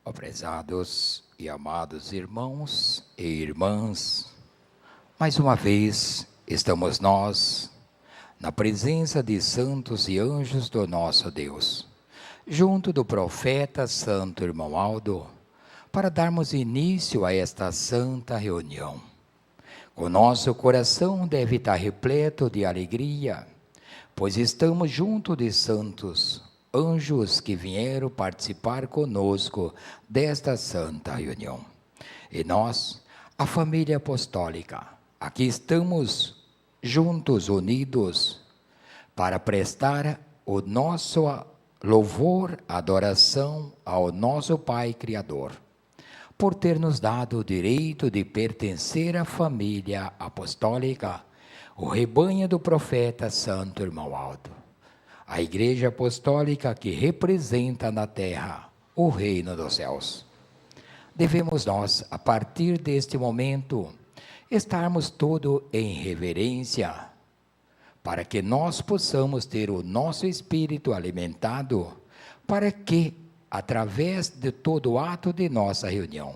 Ó prezados e amados irmãos e irmãs, mais uma vez estamos nós na presença de santos e anjos do nosso Deus, junto do profeta Santo Irmão Aldo, para darmos início a esta santa reunião. O nosso coração deve estar repleto de alegria, pois estamos junto de santos anjos que vieram participar conosco desta santa reunião. E nós, a família apostólica, aqui estamos juntos, unidos, para prestar o nosso louvor, adoração ao nosso Pai Criador, por ter nos dado o direito de pertencer à família apostólica, o rebanho do profeta Santo Irmão Aldo, a Igreja Apostólica que representa na terra o reino dos céus. Devemos nós, a partir deste momento, estarmos todos em reverência, para que nós possamos ter o nosso espírito alimentado, para que, através de todo o ato de nossa reunião,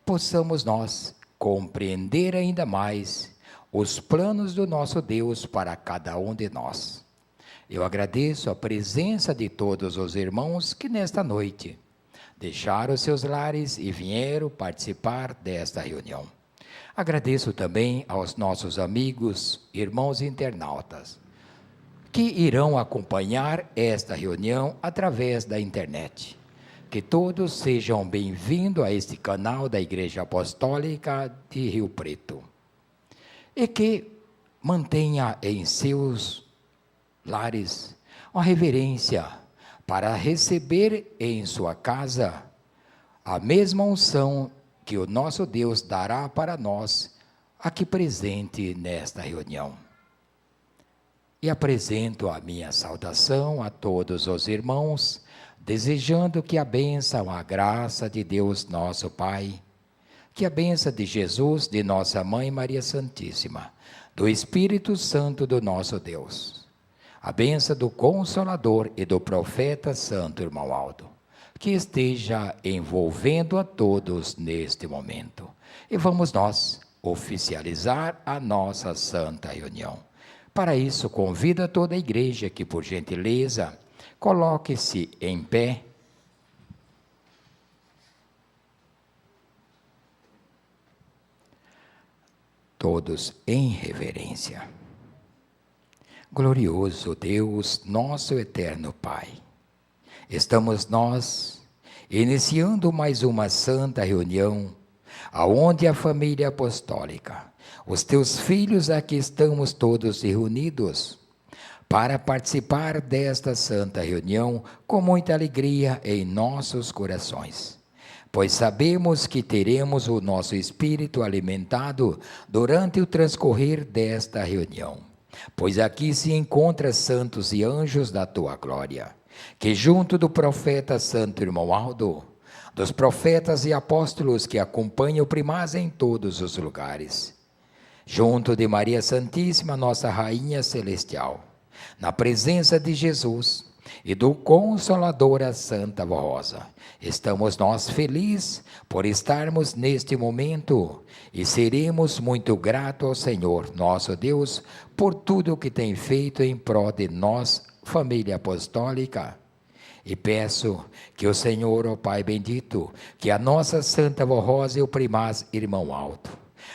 possamos nós compreender ainda mais os planos do nosso Deus para cada um de nós. Eu agradeço a presença de todos os irmãos que nesta noite deixaram seus lares e vieram participar desta reunião. Agradeço também aos nossos amigos, irmãos internautas, que irão acompanhar esta reunião através da internet. Que todos sejam bem-vindos a este canal da Igreja Apostólica de Rio Preto. E que mantenha em seus lares uma reverência para receber em sua casa a mesma unção que o nosso Deus dará para nós aqui presente nesta reunião. E apresento a minha saudação a todos os irmãos, desejando que a bênção, a graça de Deus nosso Pai, que a bênção de Jesus, de nossa Mãe Maria Santíssima, do Espírito Santo do nosso Deus, a bênção do Consolador e do profeta Santo Irmão Aldo, que esteja envolvendo a todos neste momento. E vamos nós oficializar a nossa santa reunião. Para isso, convido toda a igreja que, por gentileza, coloque-se em pé. Todos em reverência. Glorioso Deus, nosso eterno Pai, estamos nós iniciando mais uma santa reunião, aonde a família apostólica, os teus filhos aqui estamos todos reunidos, para participar desta santa reunião com muita alegria em nossos corações, pois sabemos que teremos o nosso espírito alimentado durante o transcorrer desta reunião, pois aqui se encontram santos e anjos da tua glória, que junto do profeta Santo Irmão Aldo, dos profetas e apóstolos que acompanham o primaz em todos os lugares, junto de Maria Santíssima, nossa Rainha Celestial, na presença de Jesus e do Consolador, a Santa Vó Rosa, estamos nós felizes por estarmos neste momento e seremos muito gratos ao Senhor, nosso Deus, por tudo o que tem feito em prol de nós, família apostólica. E peço que o Senhor, ó Pai bendito, que a nossa Santa Vó Rosa e o primaz Irmão Aldo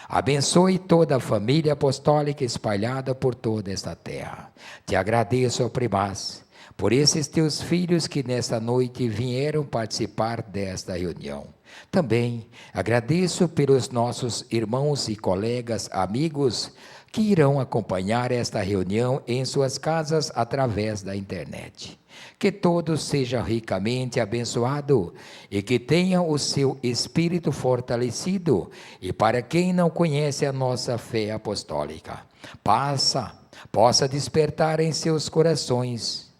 abençoe toda a família apostólica espalhada por toda esta terra. Te agradeço, ó primaz, por esses teus filhos que nesta noite vieram participar desta reunião. Também agradeço pelos nossos irmãos e colegas, amigos, que irão acompanhar esta reunião em suas casas através da internet. Que todos sejam ricamente abençoados e que tenham o seu espírito fortalecido. E para quem não conhece a nossa fé apostólica, possa despertar em seus corações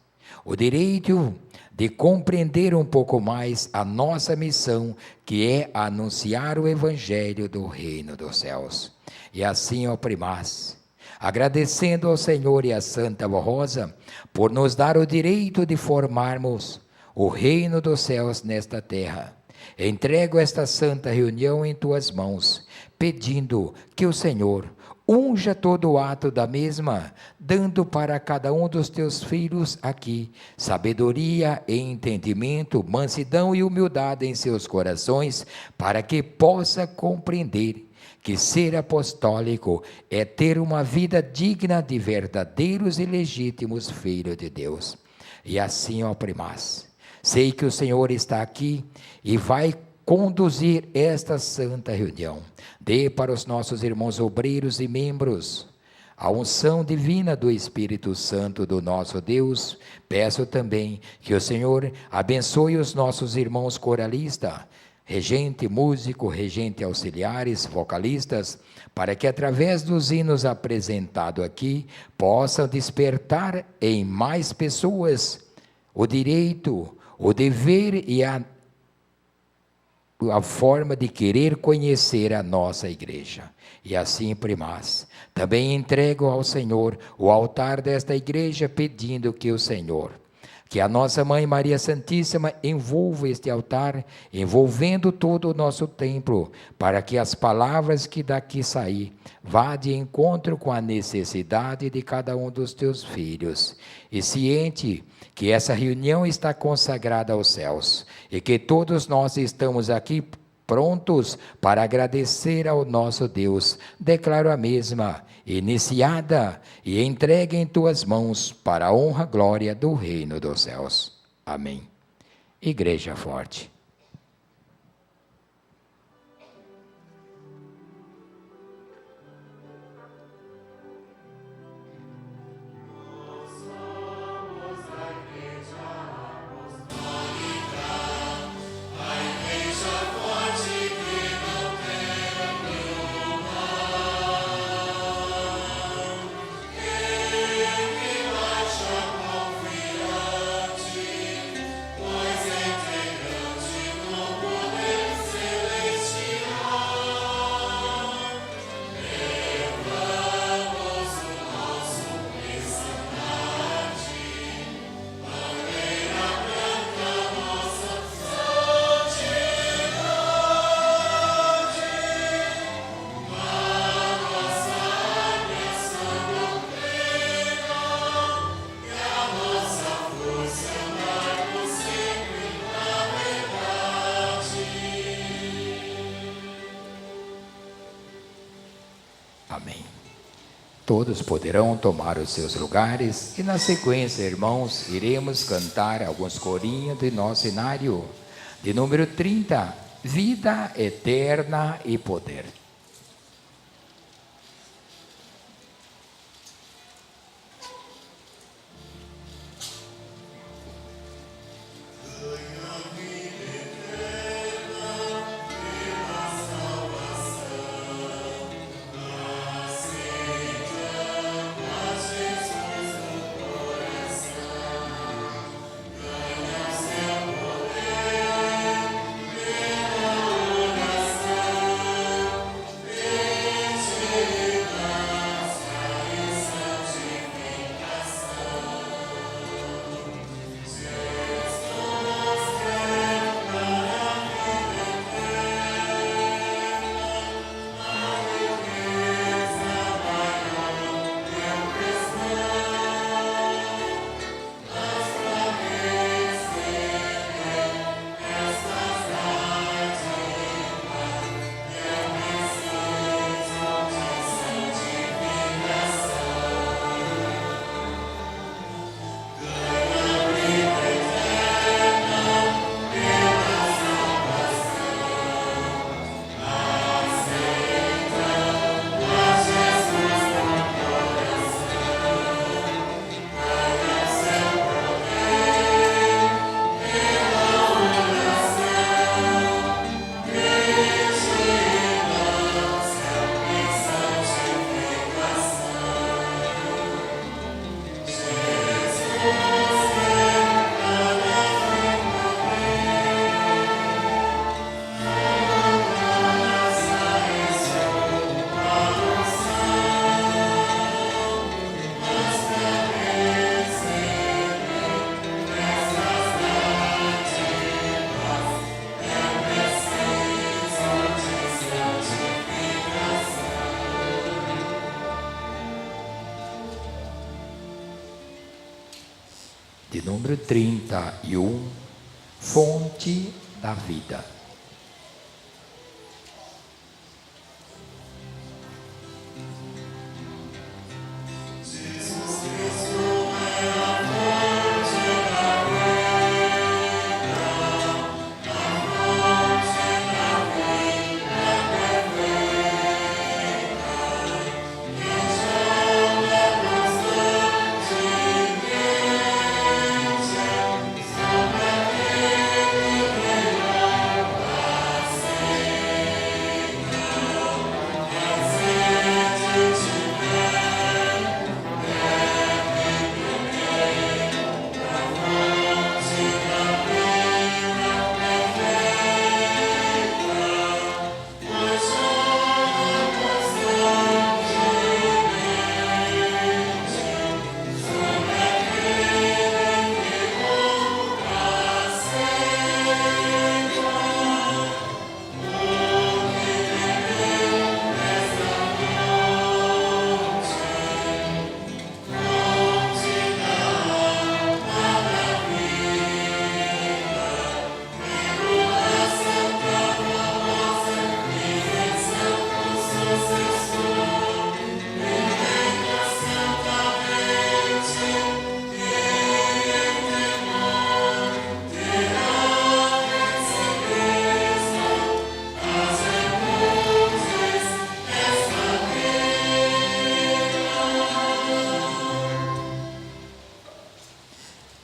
o direito de compreender um pouco mais a nossa missão, que é anunciar o Evangelho do Reino dos Céus. E assim, ó primaz, agradecendo ao Senhor e à Santa Vó Rosa por nos dar o direito de formarmos o reino dos céus nesta terra, entrego esta santa reunião em tuas mãos, pedindo que o Senhor unja todo o ato da mesma, dando para cada um dos teus filhos aqui sabedoria e entendimento, mansidão e humildade em seus corações, para que possa compreender que ser apostólico é ter uma vida digna de verdadeiros e legítimos filhos de Deus. E assim, ó primaz, sei que o Senhor está aqui e vai conduzir esta santa reunião. Dê para os nossos irmãos obreiros e membros a unção divina do Espírito Santo do nosso Deus. Peço também que o Senhor abençoe os nossos irmãos coralistas, regente, músico, regente auxiliares, vocalistas, para que através dos hinos apresentados aqui, possam despertar em mais pessoas o direito, o dever e a forma de querer conhecer a nossa igreja. E assim, primaz, também entrego ao Senhor o altar desta igreja, pedindo que o Senhor, que a nossa Mãe Maria Santíssima envolva este altar, envolvendo todo o nosso templo, para que as palavras que daqui sair vá de encontro com a necessidade de cada um dos teus filhos. E ciente que essa reunião está consagrada aos céus, e que todos nós estamos aqui prontos para agradecer ao nosso Deus, declaro a mesma iniciada e entregue em tuas mãos para a honra e glória do reino dos céus. Amém. Igreja forte. Amém. Todos poderão tomar os seus lugares e na sequência, irmãos, iremos cantar alguns corinhos de nosso cenário. De número 30, Vida Eterna e Poder. de número 31, Fonte da Vida.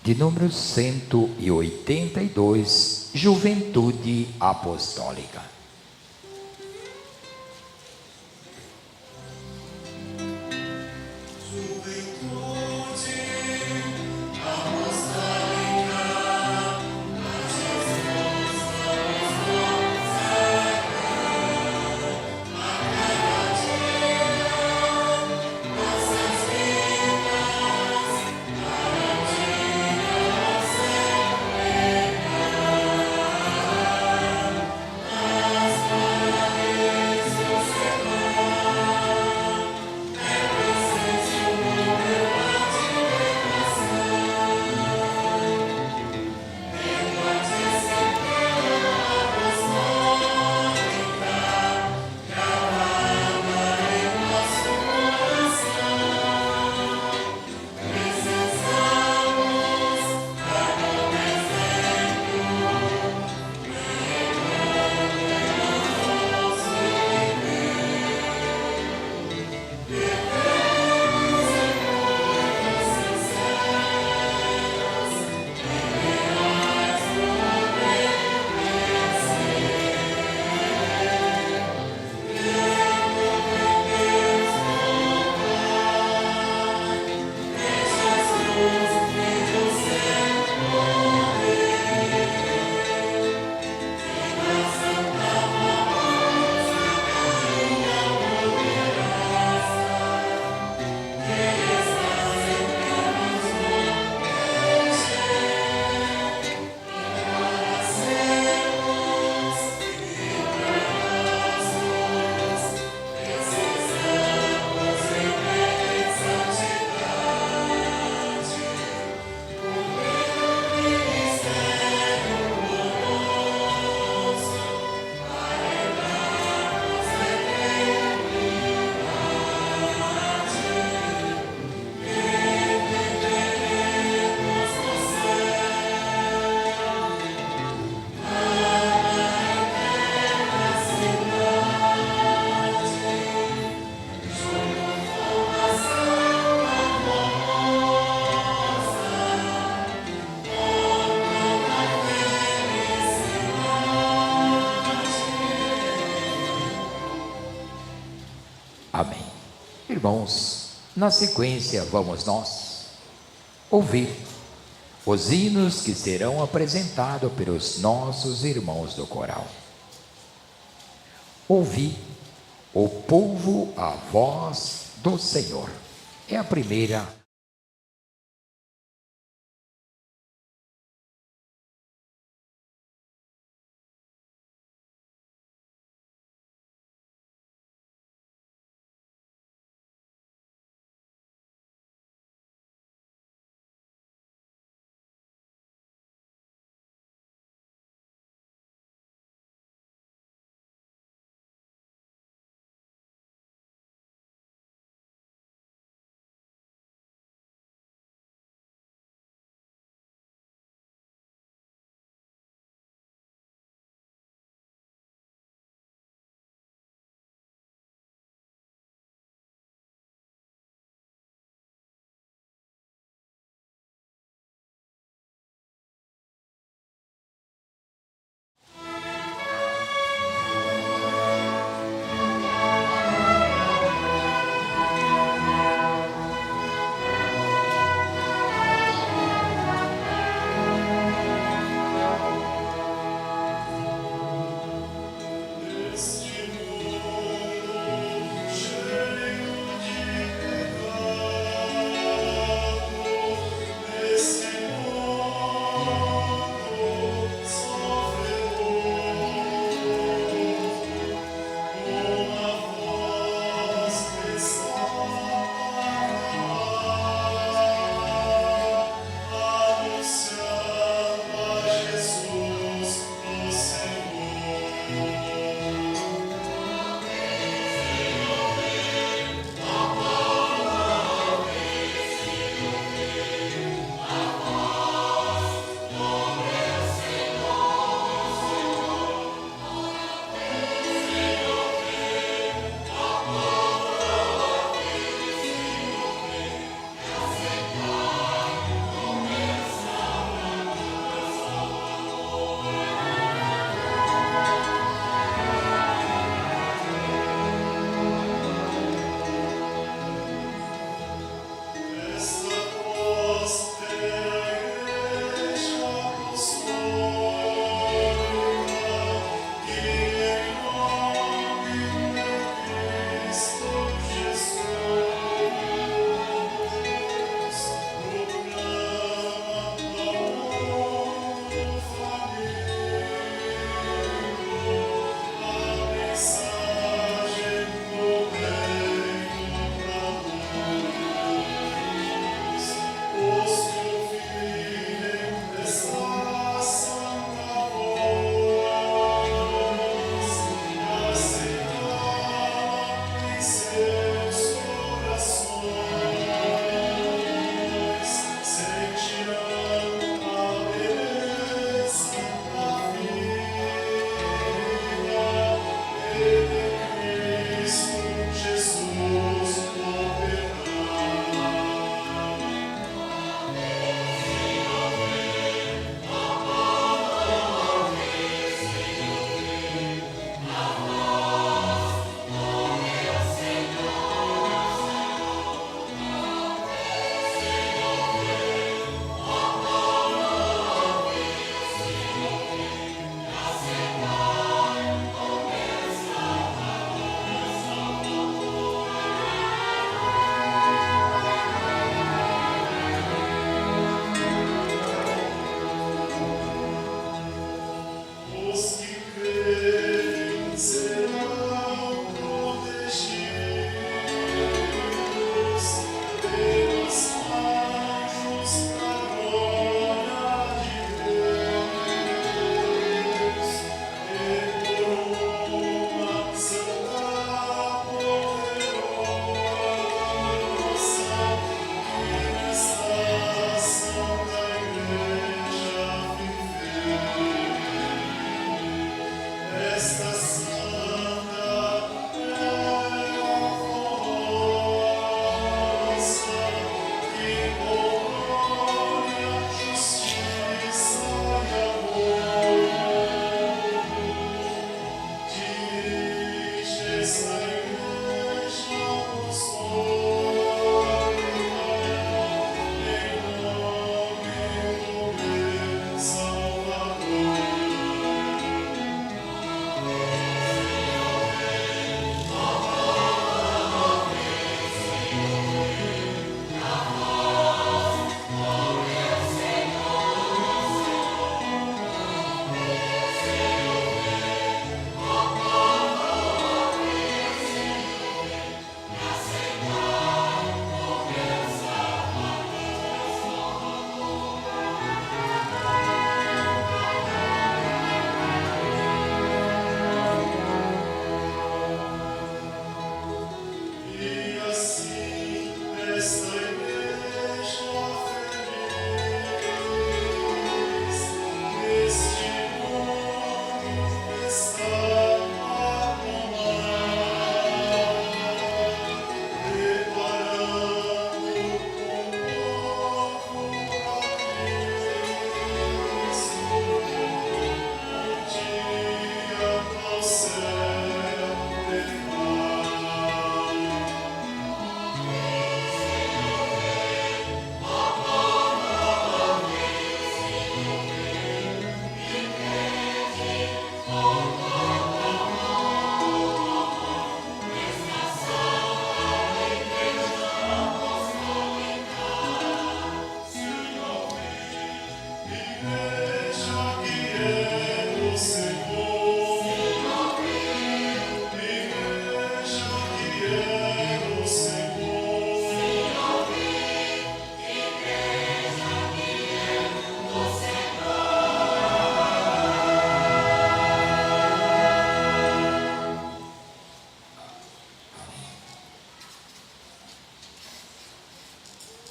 De número 182, Juventude Apostólica. Amém. Irmãos, na sequência vamos nós ouvir os hinos que serão apresentados pelos nossos irmãos do coral. Ouvi, o povo, a voz do Senhor. É a primeira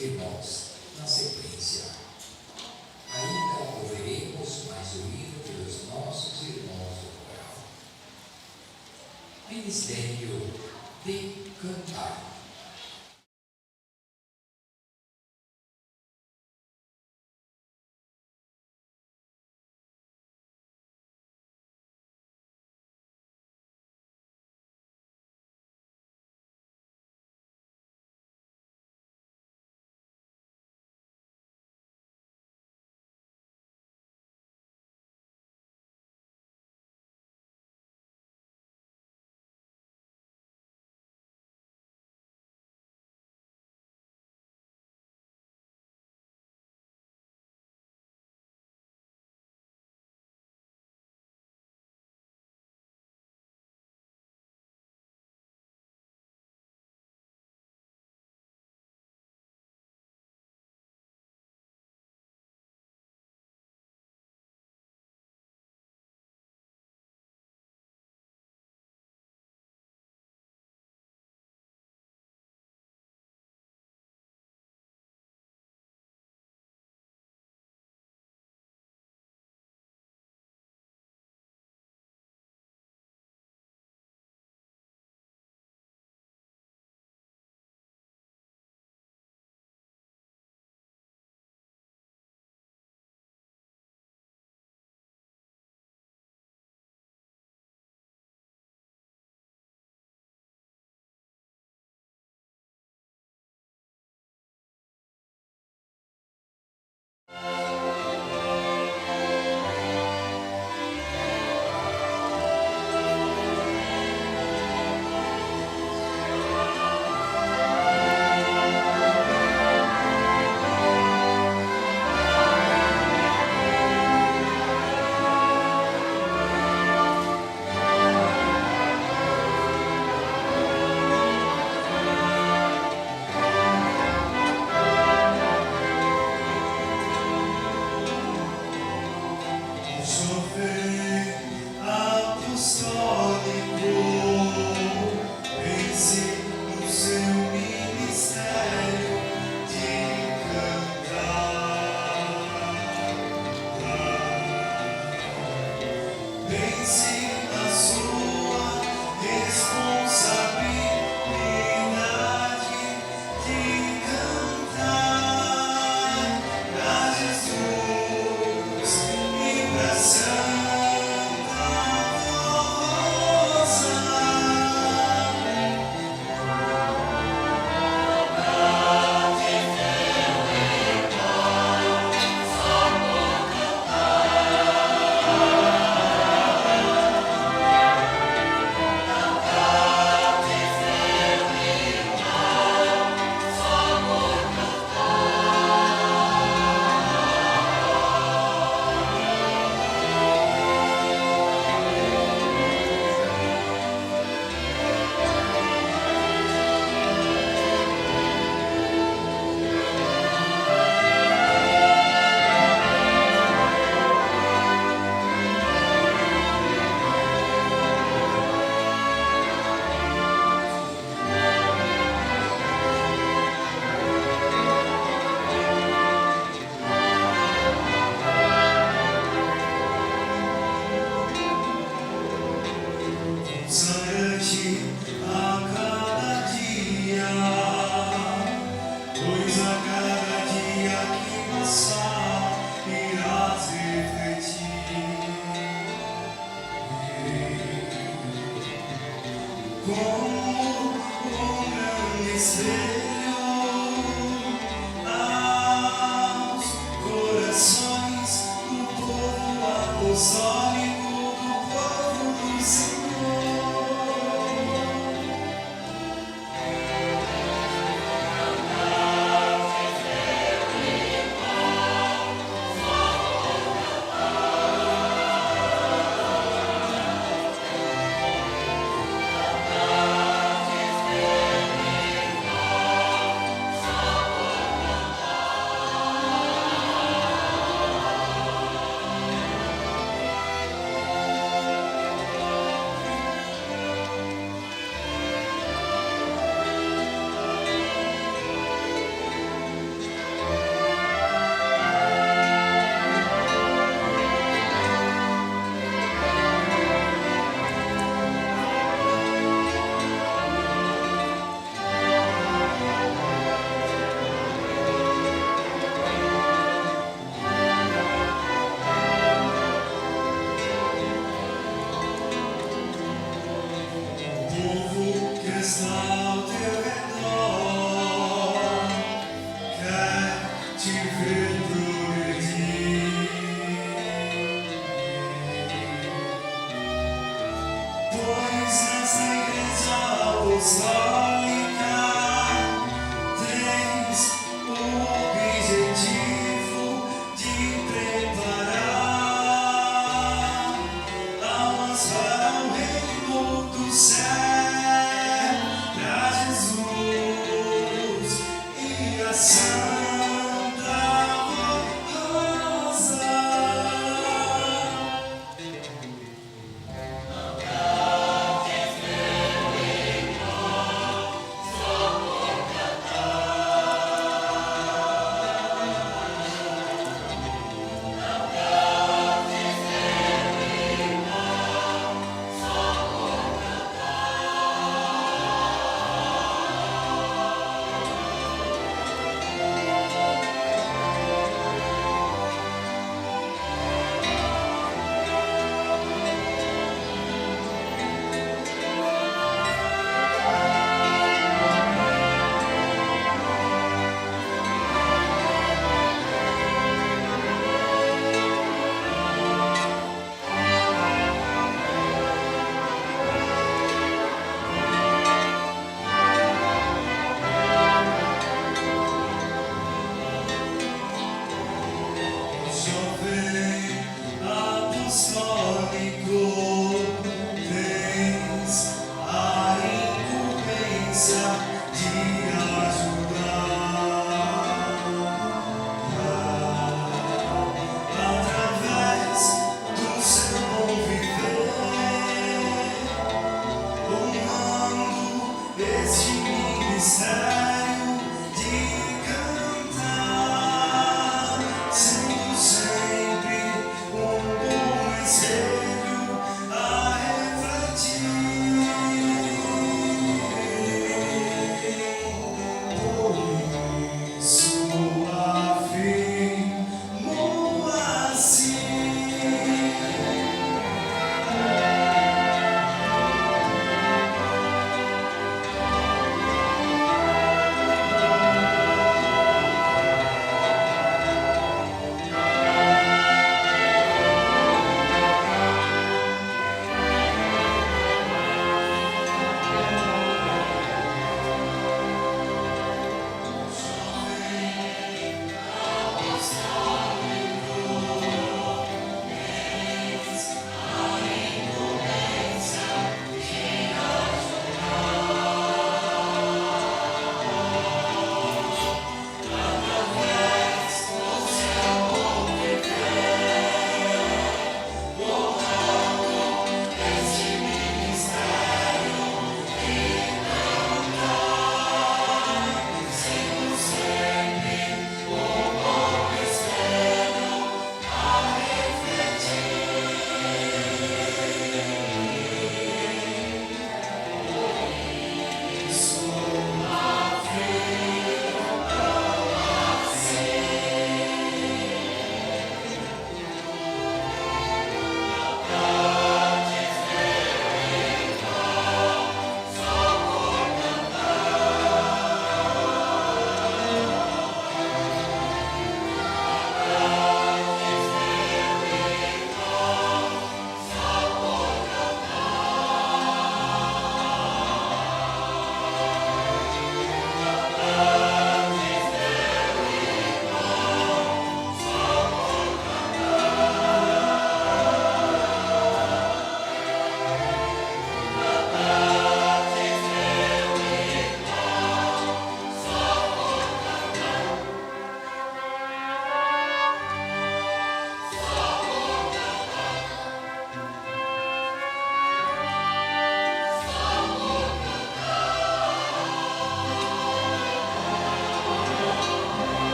Irmãos, na sequência, ainda ouviremos mais o hino pelos nossos irmãos do coral. Ministério de cantar.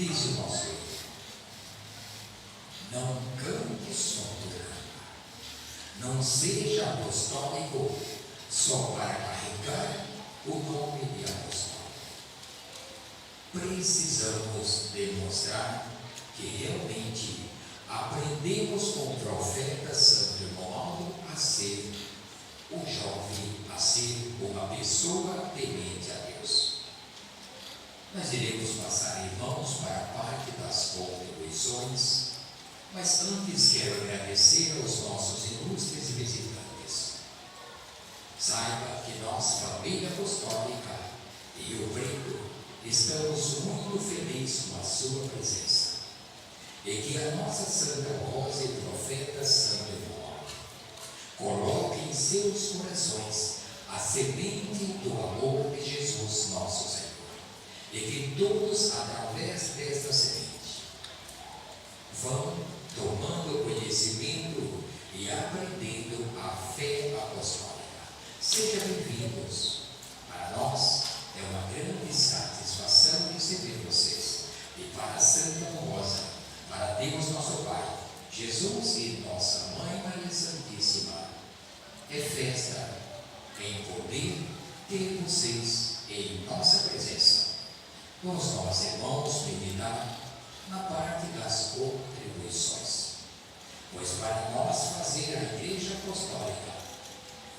Diz o nosso hino: não cante só por cantar, não seja apostólico só para carregar o nome de apostólico. Precisamos demonstrar que realmente aprendemos com o profeta Santo Romualdo a ser o jovem, a ser uma pessoa temente a Deus. Nós iremos passar, irmãos, para a parte das contribuições, mas antes quero agradecer aos nossos ilustres visitantes. Saiba que nós, família apostólica e Rio Preto, estamos muito felizes com a sua presença. E que a nossa Santa Rosa e Profeta Santo Romualdo coloque em seus corações a semente do amor de Jesus, nosso Senhor. E que todos, através desta semente, vão tomando conhecimento e aprendendo a fé apostólica. Sejam bem-vindos. Para nós é uma grande satisfação receber vocês. E para a Santa Rosa, para Deus nosso Pai, Jesus e nossa Mãe Maria Santíssima, é festa em poder ter vocês em nossa presença. Vamos nós, irmãos, meditar na parte das contribuições. Pois para nós fazer a Igreja Apostólica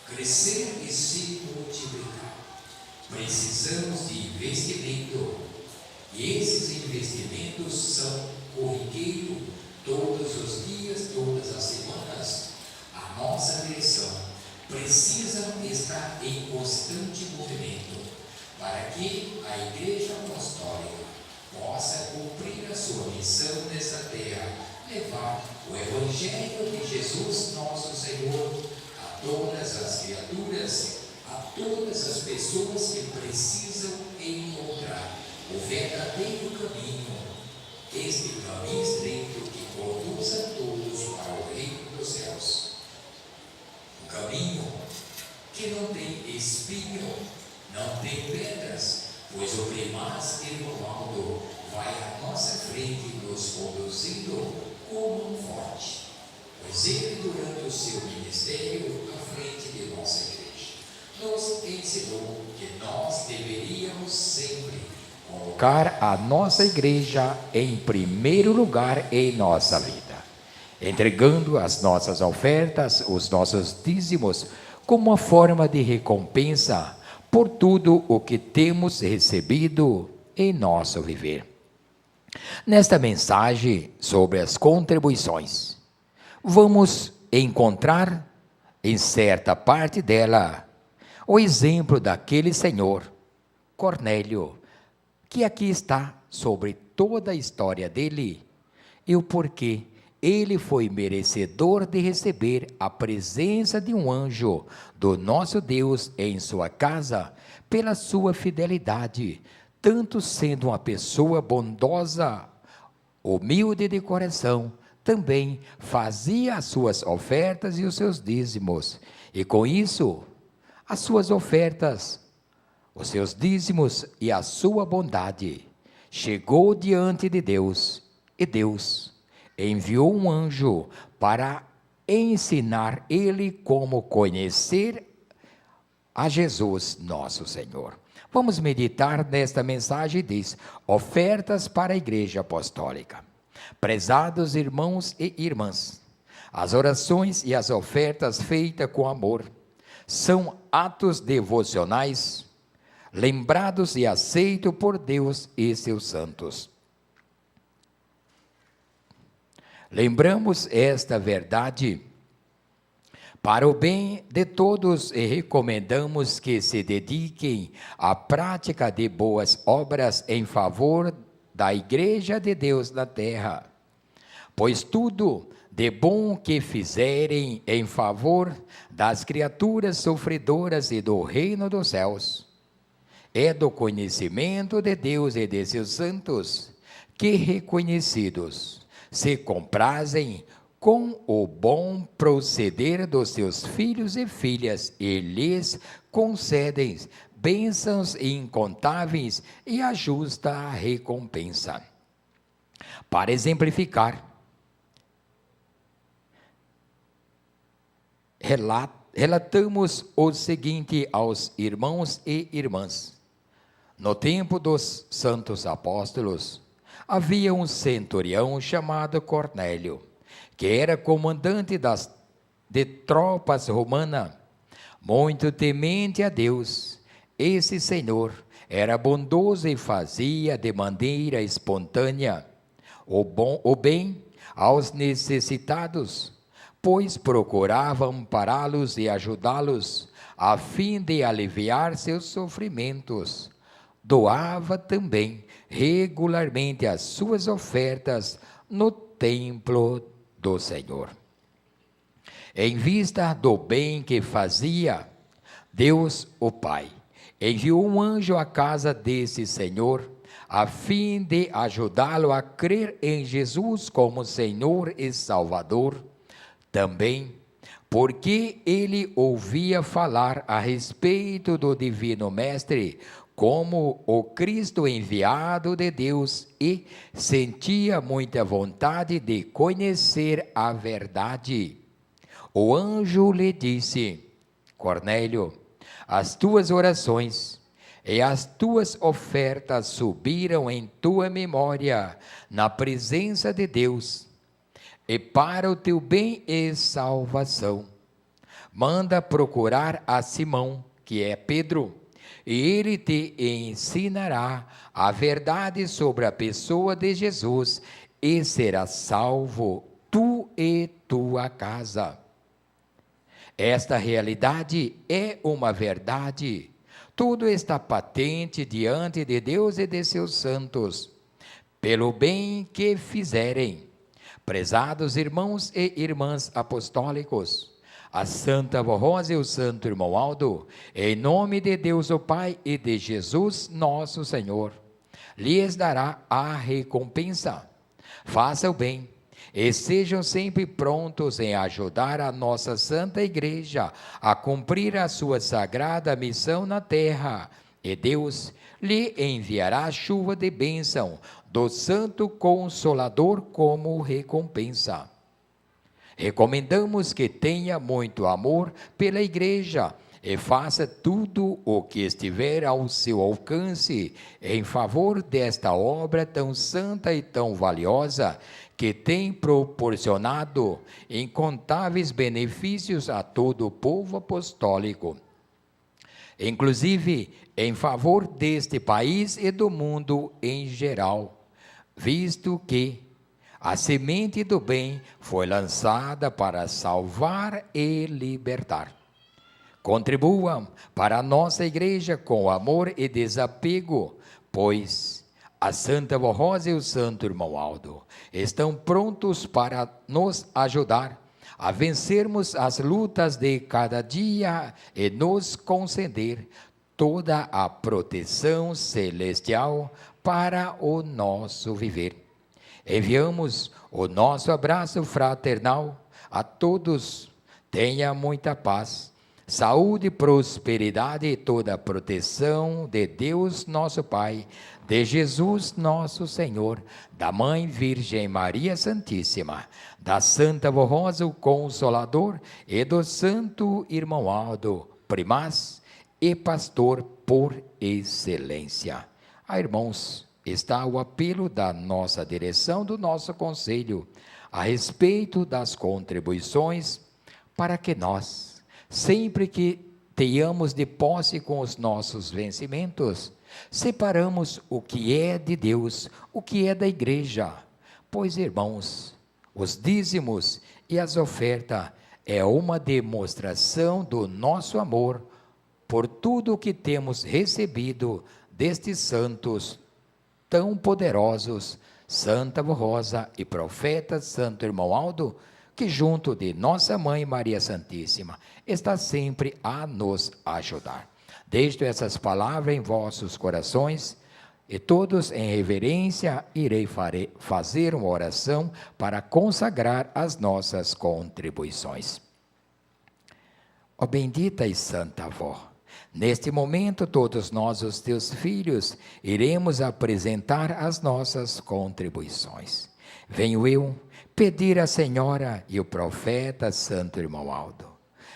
crescer e se multiplicar, precisamos de investimento. E esses investimentos são corriqueiro, todos os dias, todas as semanas. A nossa direção precisa estar em constante movimento para que a Igreja Apostólica possa cumprir a sua missão nesta terra, levar o Evangelho de Jesus, nosso Senhor, a todas as criaturas, a todas as pessoas que precisam encontrar o verdadeiro caminho, este caminho estreito que conduz a todos para o reino dos céus. O caminho que não tem espinho, não tem pedras, pois o primaz de Romualdo vai à nossa frente nos conduzindo como um forte, pois ele, durante o seu ministério à frente de nossa igreja, nos ensinou que nós deveríamos sempre colocar a nossa igreja em primeiro lugar em nossa vida, entregando as nossas ofertas, os nossos dízimos, como uma forma de recompensa por tudo o que temos recebido em nosso viver. Nesta mensagem sobre as contribuições, vamos encontrar em certa parte dela o exemplo daquele senhor, Cornélio, que aqui está sobre toda a história dele e o porquê ele foi merecedor de receber a presença de um anjo do nosso Deus em sua casa pela sua fidelidade, tanto sendo uma pessoa bondosa, humilde de coração, também fazia as suas ofertas e os seus dízimos, e com isso, as suas ofertas, os seus dízimos e a sua bondade, chegou diante de Deus, e Deus enviou um anjo para ensinar ele como conhecer a Jesus, nosso Senhor. Vamos meditar nesta mensagem, diz, ofertas para a Igreja Apostólica. Prezados irmãos e irmãs, as orações e as ofertas feitas com amor são atos devocionais, lembrados e aceitos por Deus e seus santos. Lembramos esta verdade para o bem de todos e recomendamos que se dediquem à prática de boas obras em favor da Igreja de Deus na terra, pois tudo de bom que fizerem em favor das criaturas sofredoras e do reino dos céus, é do conhecimento de Deus e de seus santos, que reconhecidos se comprazem com o bom proceder dos seus filhos e filhas e lhes concedem bênçãos incontáveis e a justa recompensa. Para exemplificar, relatamos o seguinte aos irmãos e irmãs. No tempo dos santos apóstolos, havia um centurião chamado Cornélio, que era comandante de tropas romanas, muito temente a Deus. Esse senhor era bondoso e fazia de maneira espontânea o bem aos necessitados, pois procurava ampará-los e ajudá-los, a fim de aliviar seus sofrimentos. Doava também regularmente as suas ofertas no templo do Senhor. Em vista do bem que fazia, Deus, o Pai, enviou um anjo à casa desse Senhor, a fim de ajudá-lo a crer em Jesus como Senhor e Salvador. Também porque ele ouvia falar a respeito do Divino Mestre como o Cristo enviado de Deus e sentia muita vontade de conhecer a verdade. O anjo lhe disse: Cornélio, as tuas orações e as tuas ofertas subiram em tua memória na presença de Deus, e para o teu bem e salvação. Manda procurar a Simão, que é Pedro, e ele te ensinará a verdade sobre a pessoa de Jesus, e serás salvo, tu e tua casa. Esta realidade é uma verdade. Tudo está patente diante de Deus e de seus santos, pelo bem que fizerem. Prezados irmãos e irmãs apostólicos, a Santa Avó Rosa e o Santo Irmão Aldo, em nome de Deus o Pai e de Jesus nosso Senhor, lhes dará a recompensa. Faça o bem e sejam sempre prontos em ajudar a nossa Santa Igreja a cumprir a sua sagrada missão na terra, e Deus lhe enviará chuva de bênção do Santo Consolador como recompensa. Recomendamos que tenha muito amor pela Igreja e faça tudo o que estiver ao seu alcance em favor desta obra tão santa e tão valiosa, que tem proporcionado incontáveis benefícios a todo o povo apostólico, inclusive em favor deste país e do mundo em geral, visto que a semente do bem foi lançada para salvar e libertar. Contribuam para a nossa Igreja com amor e desapego, pois a Santa Avó Rosa e o Santo Irmão Aldo estão prontos para nos ajudar a vencermos as lutas de cada dia e nos conceder toda a proteção celestial para o nosso viver. Enviamos o nosso abraço fraternal a todos. Tenha muita paz, saúde, prosperidade e toda a proteção de Deus nosso Pai, de Jesus nosso Senhor, da Mãe Virgem Maria Santíssima, da Santa Avó Rosa, o Consolador, e do Santo Irmão Aldo, primaz e pastor por excelência. Irmãos, está o apelo da nossa direção, do nosso conselho, a respeito das contribuições, para que nós, sempre que tenhamos de posse com os nossos vencimentos, separamos o que é de Deus, o que é da Igreja. Pois, irmãos, os dízimos e as ofertas é uma demonstração do nosso amor por tudo o que temos recebido destes santos tão poderosos, Santa Avó Rosa e profeta Santo Irmão Aldo, que junto de nossa Mãe Maria Santíssima está sempre a nos ajudar. Deixo essas palavras em vossos corações e todos em reverência irei fazer uma oração para consagrar as nossas contribuições. Ó bendita e santa Avó, Neste momento, todos nós, os teus filhos, iremos apresentar as nossas contribuições. Venho eu pedir à Senhora e o profeta Santo Irmão Aldo,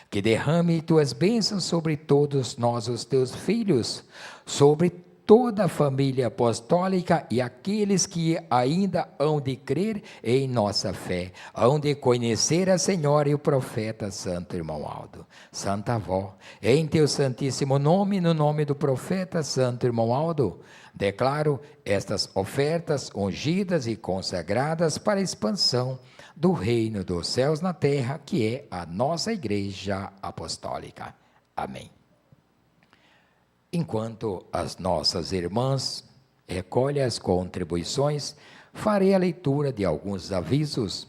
que derrame tuas bênçãos sobre todos nós, os teus filhos, sobre toda a família apostólica e aqueles que ainda hão de crer em nossa fé, hão de conhecer a Senhora e o profeta Santo Irmão Aldo. Santa Avó, em teu santíssimo nome, no nome do profeta Santo Irmão Aldo, declaro estas ofertas ungidas e consagradas para a expansão do reino dos céus na terra, que é a nossa Igreja Apostólica. Amém. Enquanto as nossas irmãs recolhem as contribuições, farei a leitura de alguns avisos.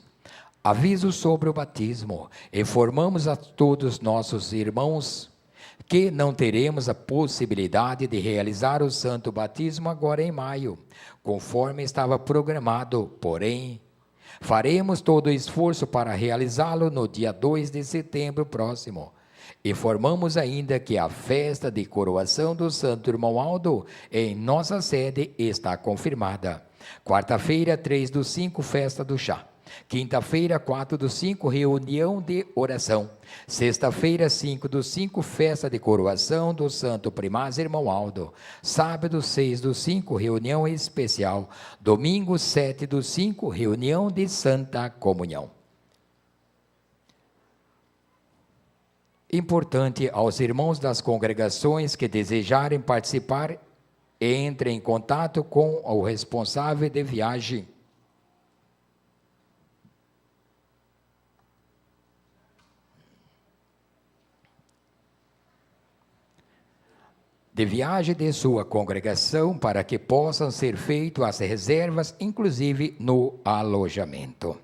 Aviso sobre o batismo. Informamos a todos nossos irmãos que não teremos a possibilidade de realizar o santo batismo agora em maio, conforme estava programado, porém, faremos todo o esforço para realizá-lo no dia 2 de setembro próximo. Informamos ainda que a festa de coroação do Santo Irmão Aldo em nossa sede está confirmada. Quarta-feira, 3/5, festa do chá. Quinta-feira, 4/5, reunião de oração. Sexta-feira, 5/5, festa de coroação do Santo Primaz Irmão Aldo. Sábado, 6/5, reunião especial. Domingo, 7/5, reunião de Santa Comunhão. Importante aos irmãos das congregações que desejarem participar, entrem em contato com o responsável de viagem. De viagem de sua congregação, para que possam ser feitas as reservas, inclusive no alojamento.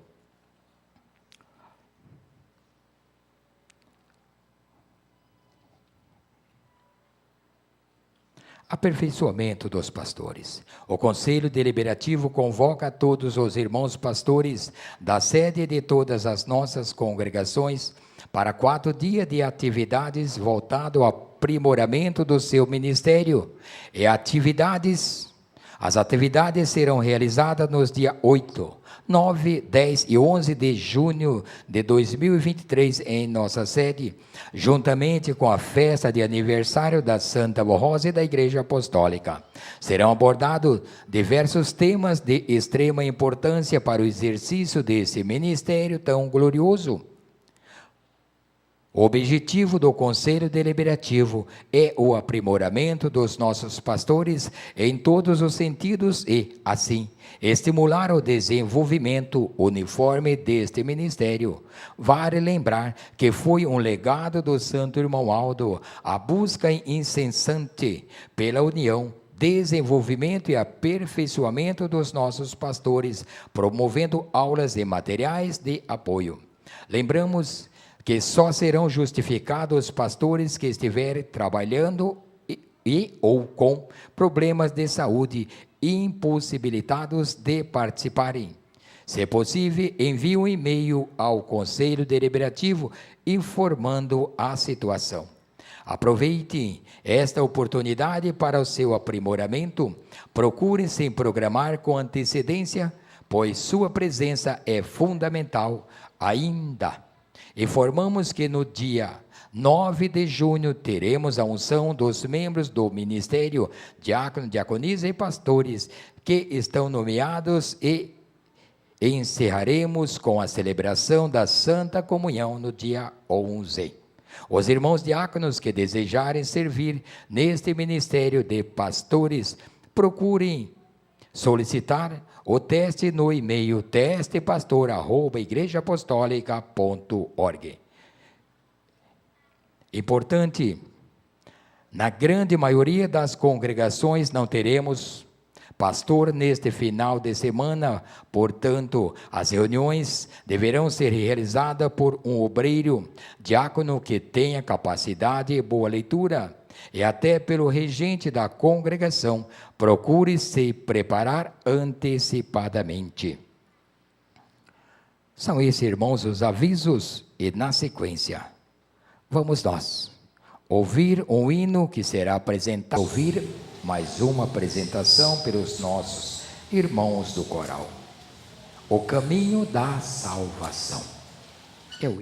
Aperfeiçoamento dos pastores. O Conselho Deliberativo convoca a todos os irmãos pastores da sede de todas as nossas congregações para 4 dias de atividades voltado ao aprimoramento do seu ministério. As atividades serão realizadas nos dias 8, 9, 10 e 11 de junho de 2023 em nossa sede, juntamente com a festa de aniversário da Santa Avó Rosa e da Igreja Apostólica. Serão abordados diversos temas de extrema importância para o exercício desse ministério tão glorioso. O objetivo do Conselho Deliberativo é o aprimoramento dos nossos pastores em todos os sentidos e, assim, estimular o desenvolvimento uniforme deste ministério. Vale lembrar que foi um legado do Santo Irmão Aldo a busca incessante pela união, desenvolvimento e aperfeiçoamento dos nossos pastores, promovendo aulas e materiais de apoio. Lembramos que só serão justificados os pastores que estiverem trabalhando ou com problemas de saúde impossibilitados de participarem. Se possível, envie um e-mail ao Conselho Deliberativo informando a situação. Aproveite esta oportunidade para o seu aprimoramento. Procure se programar com antecedência, pois sua presença é fundamental ainda. Informamos que no dia 9 de junho teremos a unção dos membros do Ministério, diácono, diaconisa e pastores que estão nomeados e encerraremos com a celebração da Santa Comunhão no dia 11. Os irmãos diáconos que desejarem servir neste Ministério de Pastores, procurem solicitar o teste no e-mail testepastor@igrejaapostólica.org. Importante, na grande maioria das congregações não teremos pastor neste final de semana, portanto, as reuniões deverão ser realizadas por um obreiro, diácono que tenha capacidade e boa leitura, e até pelo regente da congregação. Procure se preparar antecipadamente. São esses, irmãos, os avisos, e na sequência, vamos nós ouvir um hino que será apresentado, ouvir mais uma apresentação pelos nossos irmãos do coral. O caminho da salvação. Eu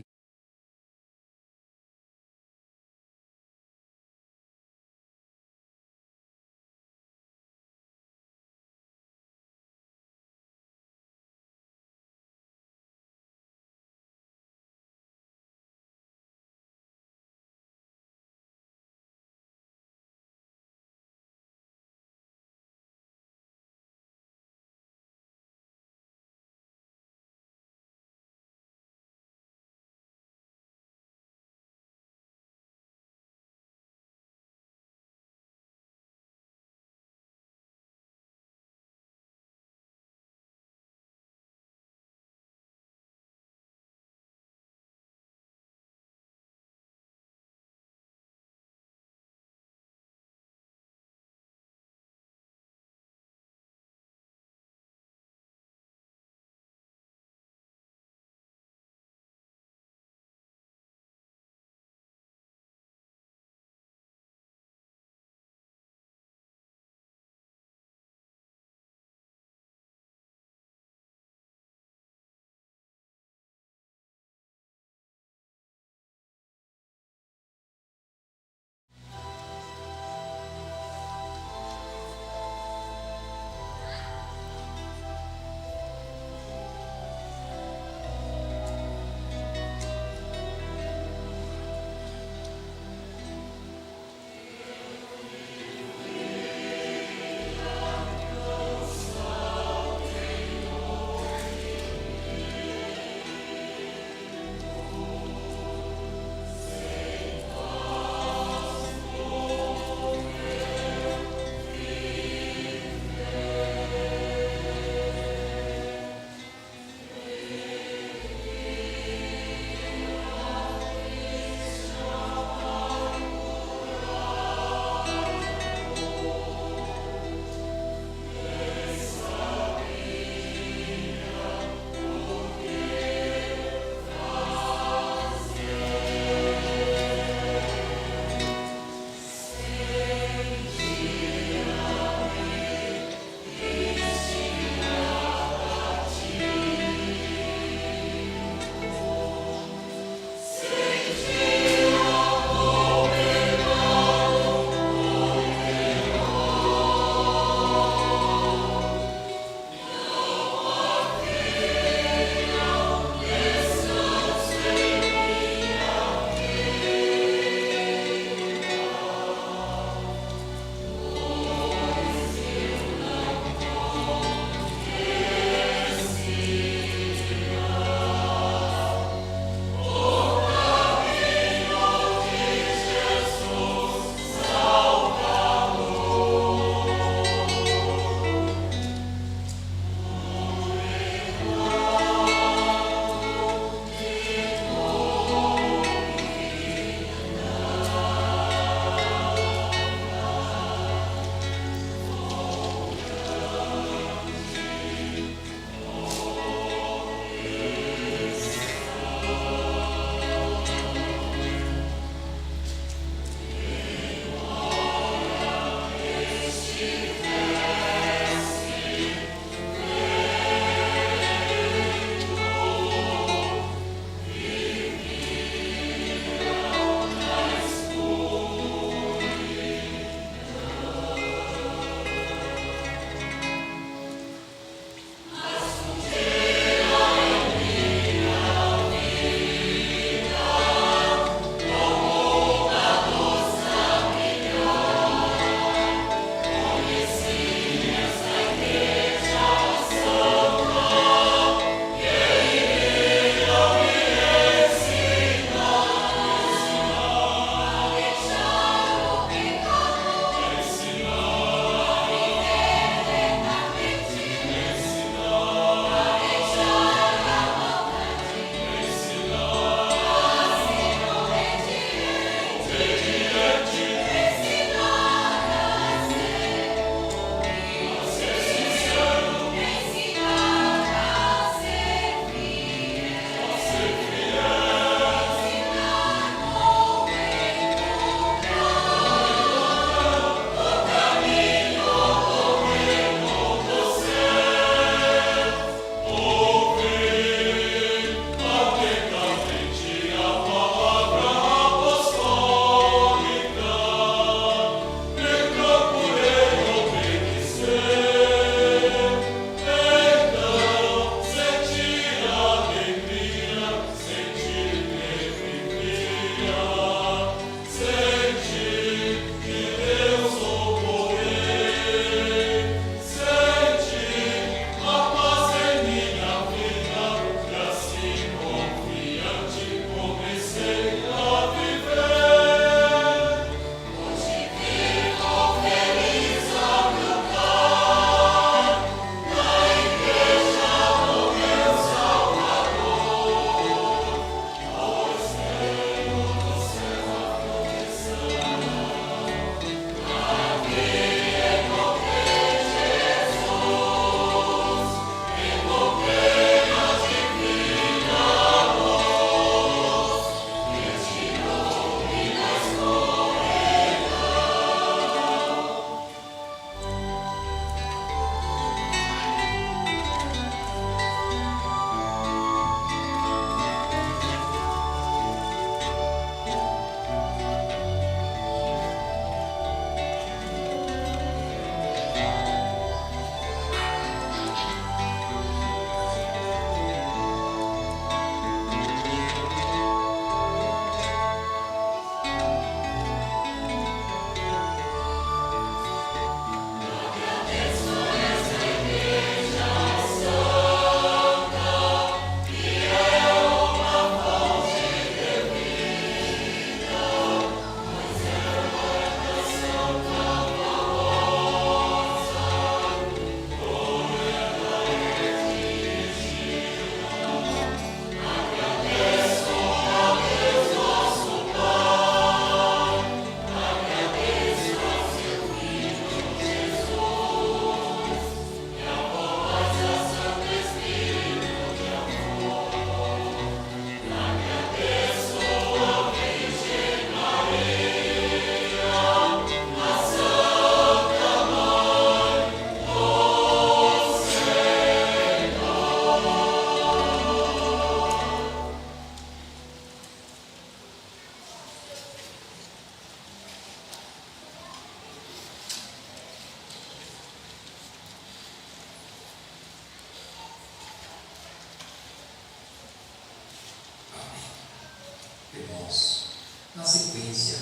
Irmãos, na sequência,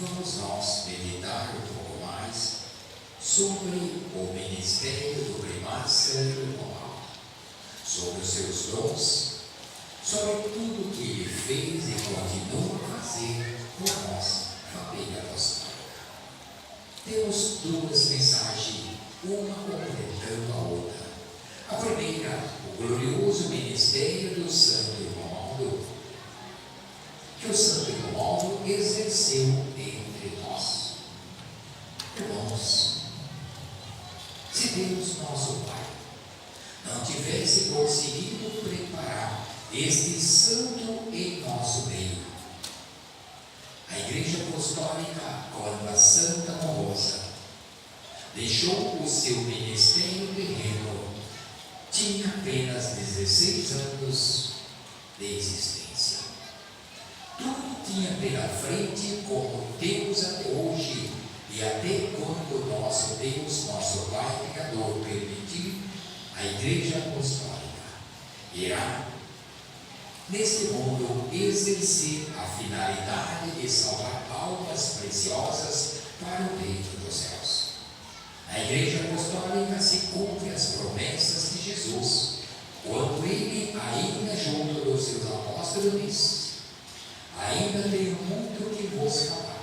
vamos nós meditar um pouco mais sobre o ministério do Primaz Santo Irmão Aldo, sobre os seus dons, sobre tudo que ele fez e continua a fazer por nós, família apostólica. Temos duas mensagens, uma completando a outra. A primeira, o glorioso ministério do Santo Irmão Aldo, que o Santo Irmão Aldo exerceu entre nós. Irmãos, se Deus, nosso Pai, não tivesse conseguido preparar este santo em nosso meio, a Igreja Apostólica, quando a Santa Moça deixou o seu ministério terreno, tinha apenas 16 anos de existência. Tudo tinha pela frente como Deus até hoje e até quando nosso Deus, nosso Pai Criador, permitir, a Igreja Apostólica irá neste mundo exercer a finalidade de salvar almas preciosas para o reino dos céus. Na Igreja Apostólica se cumpre as promessas de Jesus, quando ele, ainda junto dos seus apóstolos, disse: ainda tenho muito que vos falar,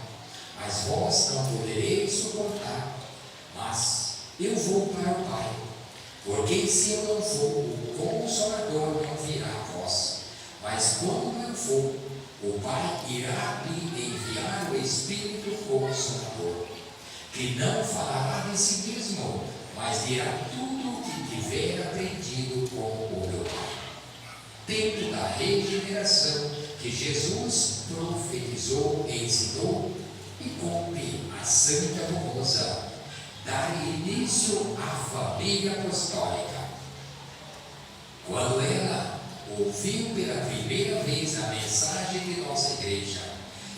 mas vós não podereis suportar, mas eu vou para o Pai, porque se eu não for, o Consolador não virá a vós, mas quando eu for, o Pai irá lhe enviar o Espírito Consolador, que não falará de si mesmo, mas dirá tudo o que tiver aprendido com o meu Pai. Tempo da regeneração que Jesus profetizou e ensinou, e cumpre a Santa Moça dar início à família apostólica. Quando ela ouviu pela primeira vez a mensagem de nossa igreja,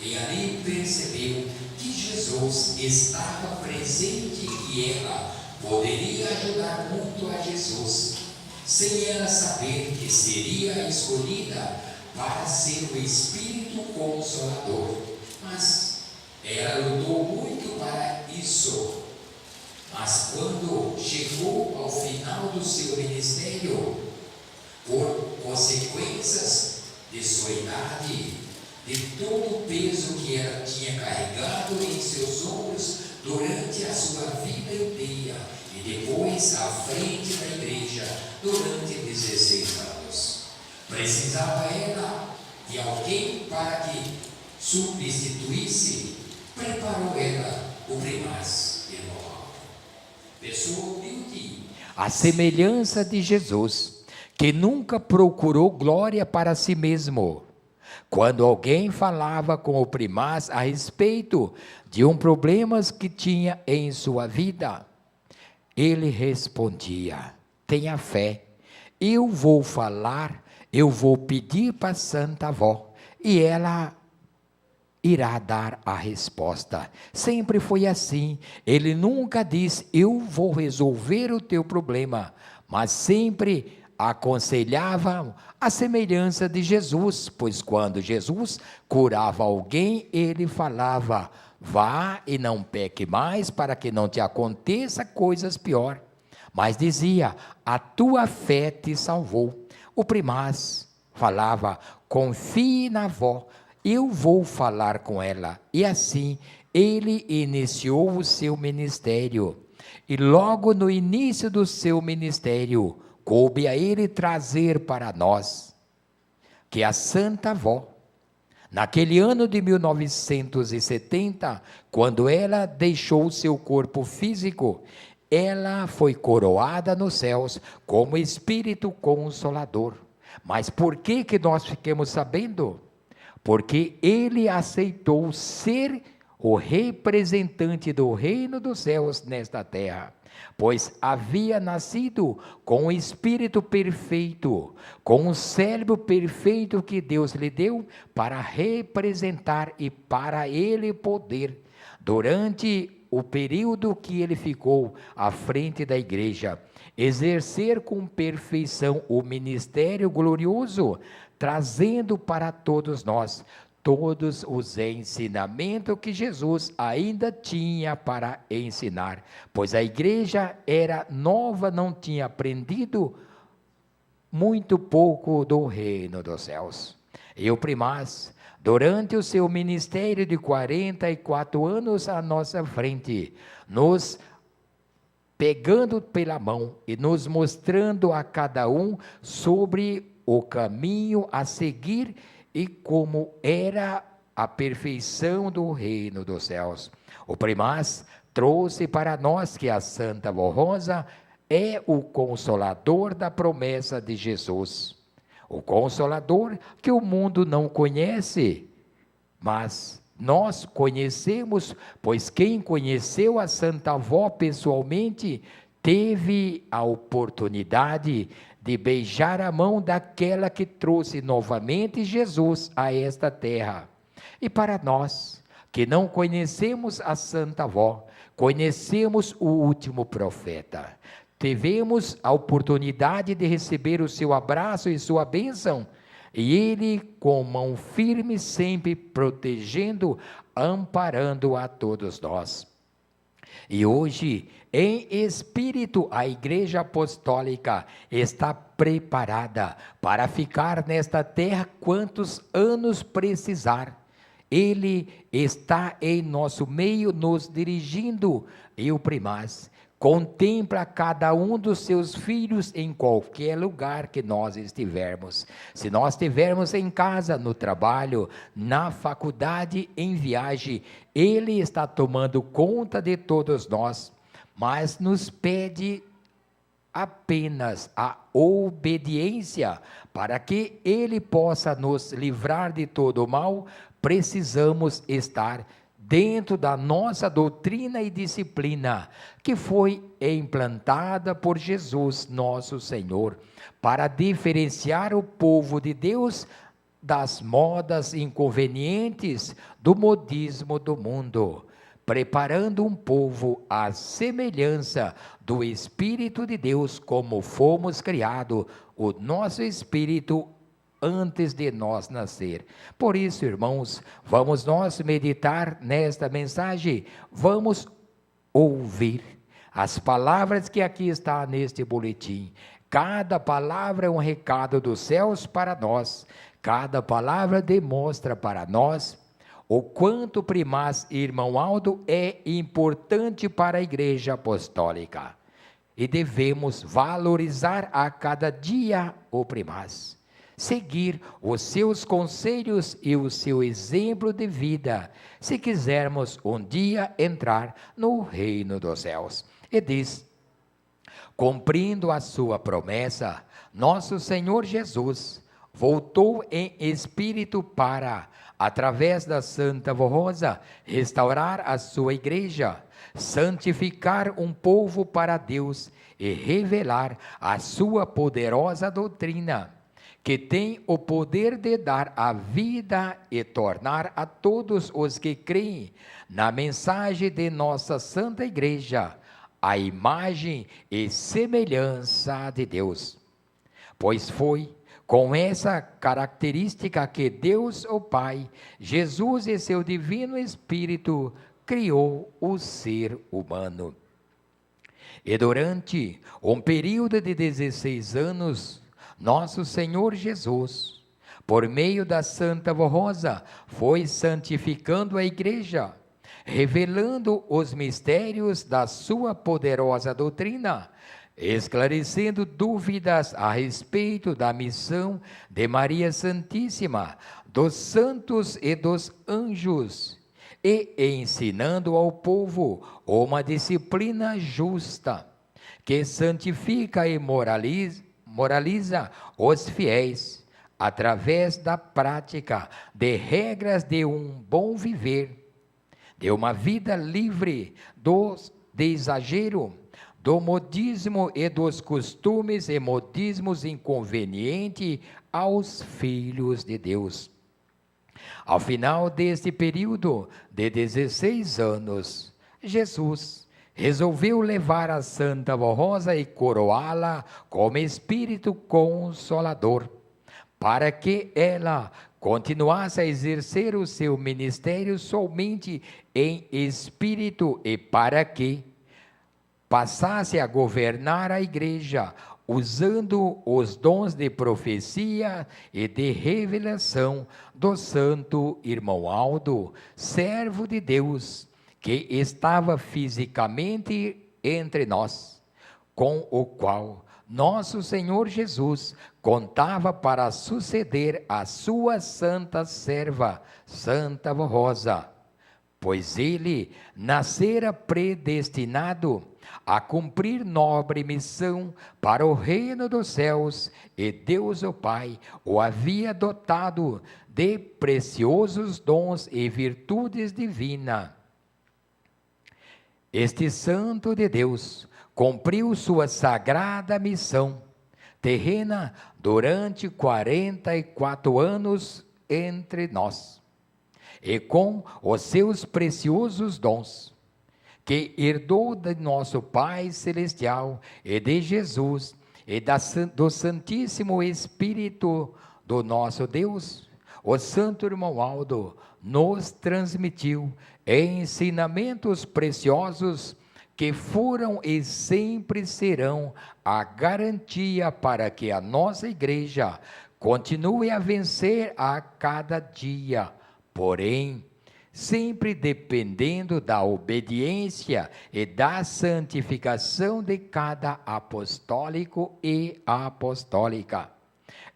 e ali percebeu que Jesus estava presente e que ela poderia ajudar muito a Jesus, sem ela saber que seria escolhida para ser o Espírito Consolador. Mas ela lutou muito para isso. Mas quando chegou ao final do seu ministério, por consequências de sua idade, de todo o peso que ela tinha carregado em seus ombros durante a sua vida inteira e depois à frente da igreja durante 16 anos, precisava ela de alguém para que substituísse. Preparou ela o Primaz Irmão Aldo, pessoa humilde, a semelhança de Jesus, que nunca procurou glória para si mesmo. Quando alguém falava com o Primaz a respeito de problemas que tinha em sua vida, ele respondia: tenha fé, eu vou falar, eu vou pedir para a Santa Avó, e ela irá dar a resposta. Sempre foi assim. Ele nunca disse: eu vou resolver o teu problema, mas sempre aconselhava a semelhança de Jesus, pois quando Jesus curava alguém, ele falava: vá e não peque mais, para que não te aconteça coisas pior. Mas dizia: a tua fé te salvou. O Primaz falava: confie na avó, eu vou falar com ela. E assim ele iniciou o seu ministério. E logo no início do seu ministério, coube a ele trazer para nós que a Santa Avó, naquele ano de 1970, quando ela deixou seu corpo físico, ela foi coroada nos céus como Espírito Consolador. Mas por que nós ficamos sabendo? Porque ele aceitou ser o representante do reino dos céus nesta terra, pois havia nascido com o espírito perfeito, com o cérebro perfeito que Deus lhe deu para representar e para ele poder, durante o período que ele ficou à frente da igreja, exercer com perfeição o ministério glorioso, trazendo para todos nós todos os ensinamentos que Jesus ainda tinha para ensinar, pois a igreja era nova, não tinha aprendido muito pouco do reino dos céus. E o primaz, durante o seu ministério de 44 anos à nossa frente, nos pegando pela mão e nos mostrando a cada um sobre o caminho a seguir e como era a perfeição do reino dos céus. O primaz trouxe para nós que a Santa Vó Rosa é o consolador da promessa de Jesus. O consolador que o mundo não conhece, mas nós conhecemos, pois quem conheceu a Santa Avó pessoalmente teve a oportunidade de beijar a mão daquela que trouxe novamente Jesus a esta terra. E para nós, que não conhecemos a Santa Avó, conhecemos o último profeta. Tivemos a oportunidade de receber o seu abraço e sua bênção, e ele com mão firme, sempre protegendo, amparando a todos nós. E hoje, em espírito, a Igreja Apostólica está preparada para ficar nesta terra quantos anos precisar. Ele está em nosso meio, nos dirigindo, e o primaz contempla cada um dos seus filhos em qualquer lugar que nós estivermos. Se nós estivermos em casa, no trabalho, na faculdade, em viagem, Ele está tomando conta de todos nós, mas nos pede apenas a obediência. Para que Ele possa nos livrar de todo o mal, precisamos estar dentro da nossa doutrina e disciplina, que foi implantada por Jesus, nosso Senhor, para diferenciar o povo de Deus das modas inconvenientes do modismo do mundo, preparando um povo à semelhança do Espírito de Deus, como fomos criados, o nosso Espírito antes de nós nascer. Por isso, irmãos, vamos nós meditar nesta mensagem, vamos ouvir as palavras que aqui está neste boletim. Cada palavra é um recado dos céus para nós, cada palavra demonstra para nós o quanto o primaz irmão Aldo é importante para a Igreja Apostólica. E devemos valorizar a cada dia o primaz, seguir os seus conselhos e o seu exemplo de vida, se quisermos um dia entrar no reino dos céus. E diz: cumprindo a sua promessa, nosso Senhor Jesus voltou em espírito para, através da Santa Vó Rosa, restaurar a sua igreja, santificar um povo para Deus e revelar a sua poderosa doutrina, que tem o poder de dar a vida e tornar a todos os que creem na mensagem de nossa Santa Igreja a imagem e semelhança de Deus. Pois foi com essa característica que Deus, o Pai, Jesus e seu Divino Espírito criou o ser humano. E durante um período de 16 anos, nosso Senhor Jesus, por meio da Santa Vó Rosa, foi santificando a igreja, revelando os mistérios da sua poderosa doutrina, esclarecendo dúvidas a respeito da missão de Maria Santíssima, dos santos e dos anjos, e ensinando ao povo uma disciplina justa, que santifica e moraliza os fiéis, através da prática de regras de um bom viver, de uma vida livre de exagero, do modismo e dos costumes e modismos inconvenientes aos filhos de Deus. Ao final deste período de 16 anos, Jesus resolveu levar a Santa Vó Rosa e coroá-la como Espírito Consolador, para que ela continuasse a exercer o seu ministério somente em espírito e para que passasse a governar a igreja, usando os dons de profecia e de revelação do santo irmão Aldo, servo de Deus, que estava fisicamente entre nós, com o qual nosso Senhor Jesus contava para suceder a sua santa serva, Santa Vó Rosa, pois ele nascera predestinado a cumprir nobre missão para o reino dos céus, e Deus o Pai o havia dotado de preciosos dons e virtudes divinas. Este santo de Deus cumpriu sua sagrada missão terrena durante 44 anos entre nós, e com os seus preciosos dons, que herdou de nosso Pai Celestial e de Jesus e do Santíssimo Espírito do nosso Deus, o Santo Irmão Aldo nos transmitiu ensinamentos preciosos que foram e sempre serão a garantia para que a nossa igreja continue a vencer a cada dia, porém, sempre dependendo da obediência e da santificação de cada apostólico e apostólica.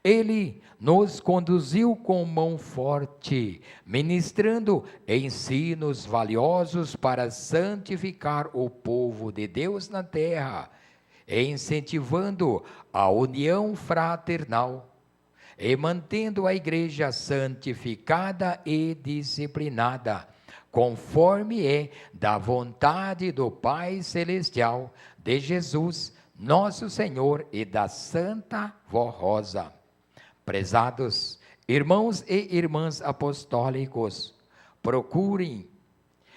Ele nos conduziu com mão forte, ministrando ensinos valiosos para santificar o povo de Deus na terra, incentivando a união fraternal e mantendo a igreja santificada e disciplinada, conforme é da vontade do Pai Celestial, de Jesus, nosso Senhor, e da Santa Vó Rosa. Prezados irmãos e irmãs apostólicos, procurem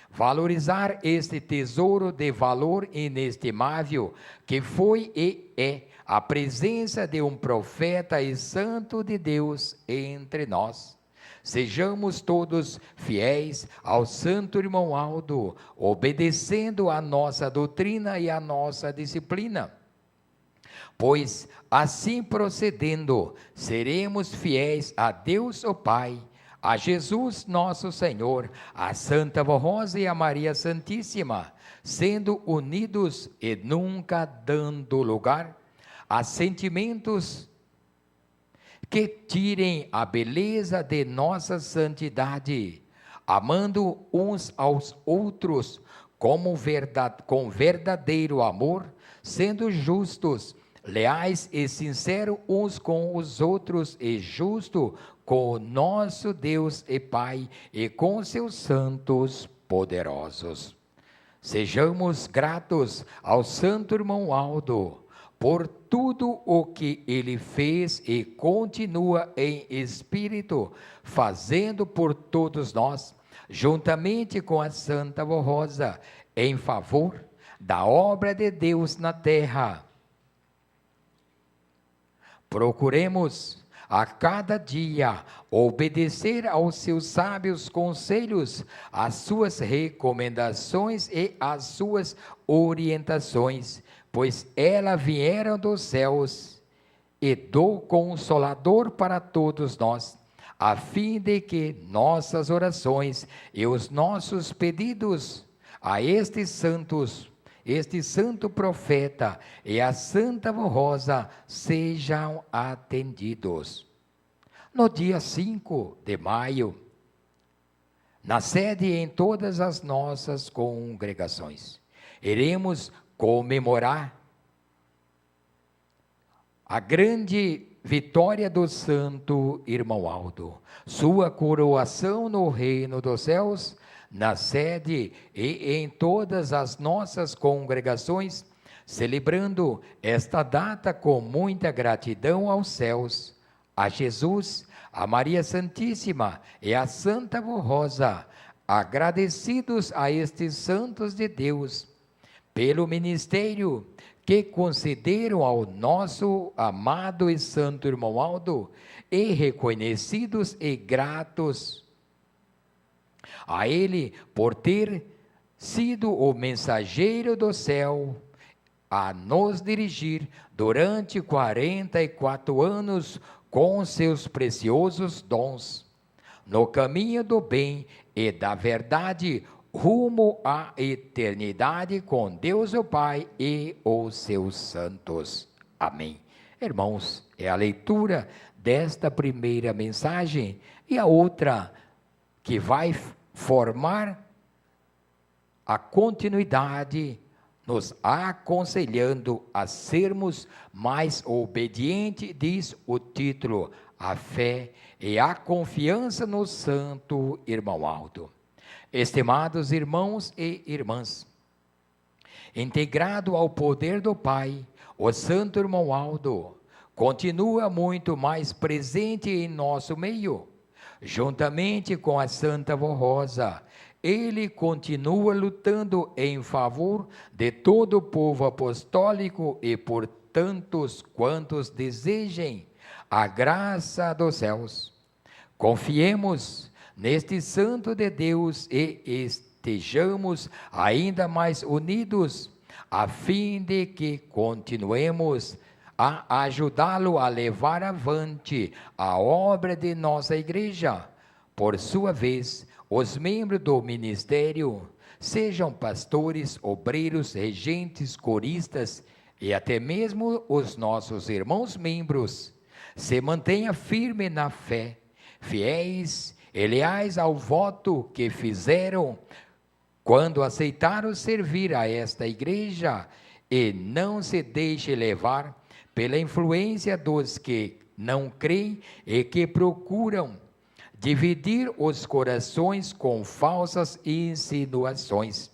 valorizar este tesouro de valor inestimável que foi e é a presença de um profeta e santo de Deus entre nós. Sejamos todos fiéis ao santo irmão Aldo, obedecendo a nossa doutrina e a nossa disciplina, pois assim procedendo, seremos fiéis a Deus o Pai, a Jesus nosso Senhor, a Santa Vó Rosa e a Maria Santíssima, sendo unidos e nunca dando lugar a sentimentos que tirem a beleza de nossa santidade, amando uns aos outros com verdadeiro amor, sendo justos, leais e sinceros uns com os outros, e justo com o nosso Deus e Pai e com seus santos poderosos. Sejamos gratos ao santo irmão Aldo por tudo o que ele fez e continua em espírito fazendo por todos nós, juntamente com a Santa Vó Rosa, em favor da obra de Deus na terra. Procuremos a cada dia obedecer aos seus sábios conselhos, às suas recomendações e às suas orientações, pois elas vieram dos céus e do Consolador para todos nós, a fim de que nossas orações e os nossos pedidos a este santo profeta e a Santa Vó Rosa sejam atendidos. No dia 5 de maio, na sede e em todas as nossas congregações, iremos comemorar a grande vitória do santo irmão Aldo, sua coroação no reino dos céus, na sede e em todas as nossas congregações, celebrando esta data com muita gratidão aos céus, a Jesus, a Maria Santíssima e a Santa Vó Rosa, agradecidos a estes santos de Deus, pelo ministério que concederam ao nosso amado e santo irmão Aldo, e reconhecidos e gratos a ele por ter sido o mensageiro do céu a nos dirigir durante 44 anos com seus preciosos dons, no caminho do bem e da verdade, rumo à eternidade com Deus o Pai e os seus santos. Amém. Irmãos, é a leitura desta primeira mensagem e a outra que vai formar a continuidade, nos aconselhando a sermos mais obedientes, diz o título, a fé e a confiança no santo irmão Aldo. Estimados irmãos e irmãs, integrado ao poder do Pai, o santo irmão Aldo continua muito mais presente em nosso meio. Juntamente com a Santa Vó Rosa, ele continua lutando em favor de todo o povo apostólico e por tantos quantos desejem a graça dos céus. Confiemos neste santo de Deus e estejamos ainda mais unidos, a fim de que continuemos a ajudá-lo a levar avante a obra de nossa igreja. Por sua vez, os membros do ministério, sejam pastores, obreiros, regentes, coristas e até mesmo os nossos irmãos membros, se mantenha firme na fé, fiéis e leais ao voto que fizeram quando aceitaram servir a esta igreja, e não se deixe levar pela influência dos que não creem e que procuram dividir os corações com falsas insinuações.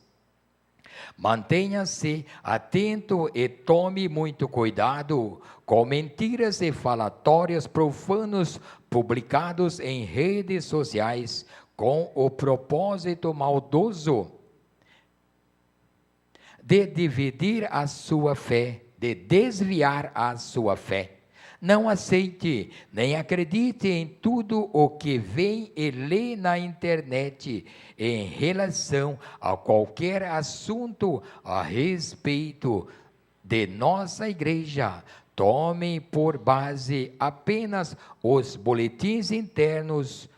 Mantenha-se atento e tome muito cuidado com mentiras e falatórios profanos publicados em redes sociais com o propósito maldoso de dividir a sua fé, de desviar a sua fé. Não aceite, nem acredite em tudo o que vem e lê na internet em relação a qualquer assunto a respeito de nossa igreja. Tome por base apenas os boletins internos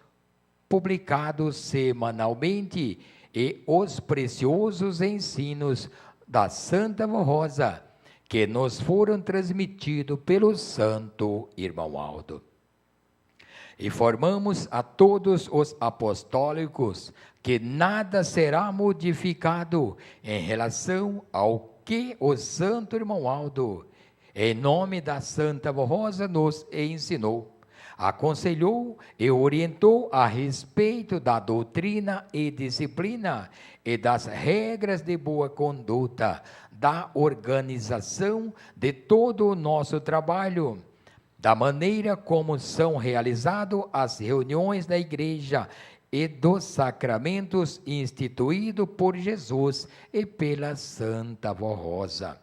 publicados semanalmente e os preciosos ensinos da Santa Vó Rosa, que nos foram transmitidos pelo santo irmão Aldo. Informamos a todos os apostólicos que nada será modificado em relação ao que o santo irmão Aldo, em nome da Santa Vó Rosa, nos ensinou, aconselhou e orientou a respeito da doutrina e disciplina e das regras de boa conduta, da organização de todo o nosso trabalho, da maneira como são realizadas as reuniões da igreja e dos sacramentos instituídos por Jesus e pela Santa Vó Rosa.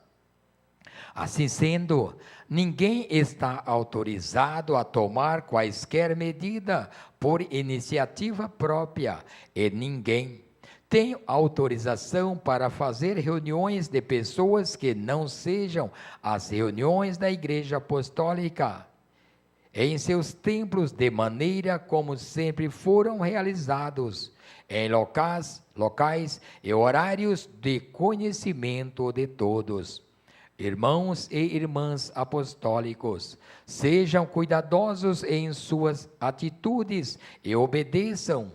Assim sendo, ninguém está autorizado a tomar quaisquer medida por iniciativa própria e ninguém tem autorização para fazer reuniões de pessoas que não sejam as reuniões da Igreja Apostólica em seus templos, de maneira como sempre foram realizados, em locais e horários de conhecimento de todos. Irmãos e irmãs apostólicos, sejam cuidadosos em suas atitudes e obedeçam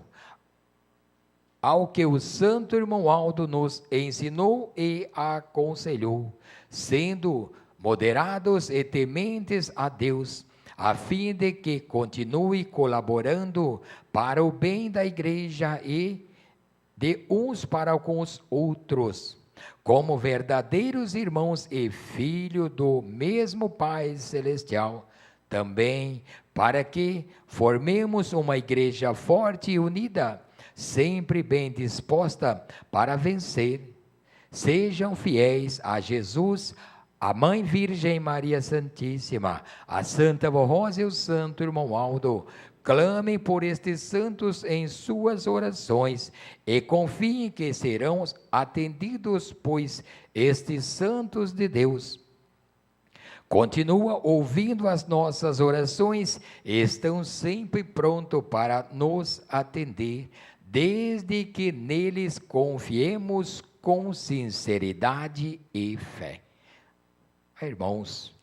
ao que o santo irmão Aldo nos ensinou e aconselhou, sendo moderados e tementes a Deus, a fim de que continue colaborando para o bem da igreja e de uns para com os outros, como verdadeiros irmãos e filhos do mesmo Pai Celestial, também para que formemos uma igreja forte e unida, sempre bem disposta para vencer. Sejam fiéis a Jesus, a Mãe Virgem Maria Santíssima, a Santa Avó Rosa e o Santo Irmão Aldo. Clamem por estes santos em suas orações e confiem que serão atendidos, pois estes santos de Deus continua ouvindo as nossas orações e estão sempre prontos para nos atender, desde que neles confiemos com sinceridade e fé. Irmãos,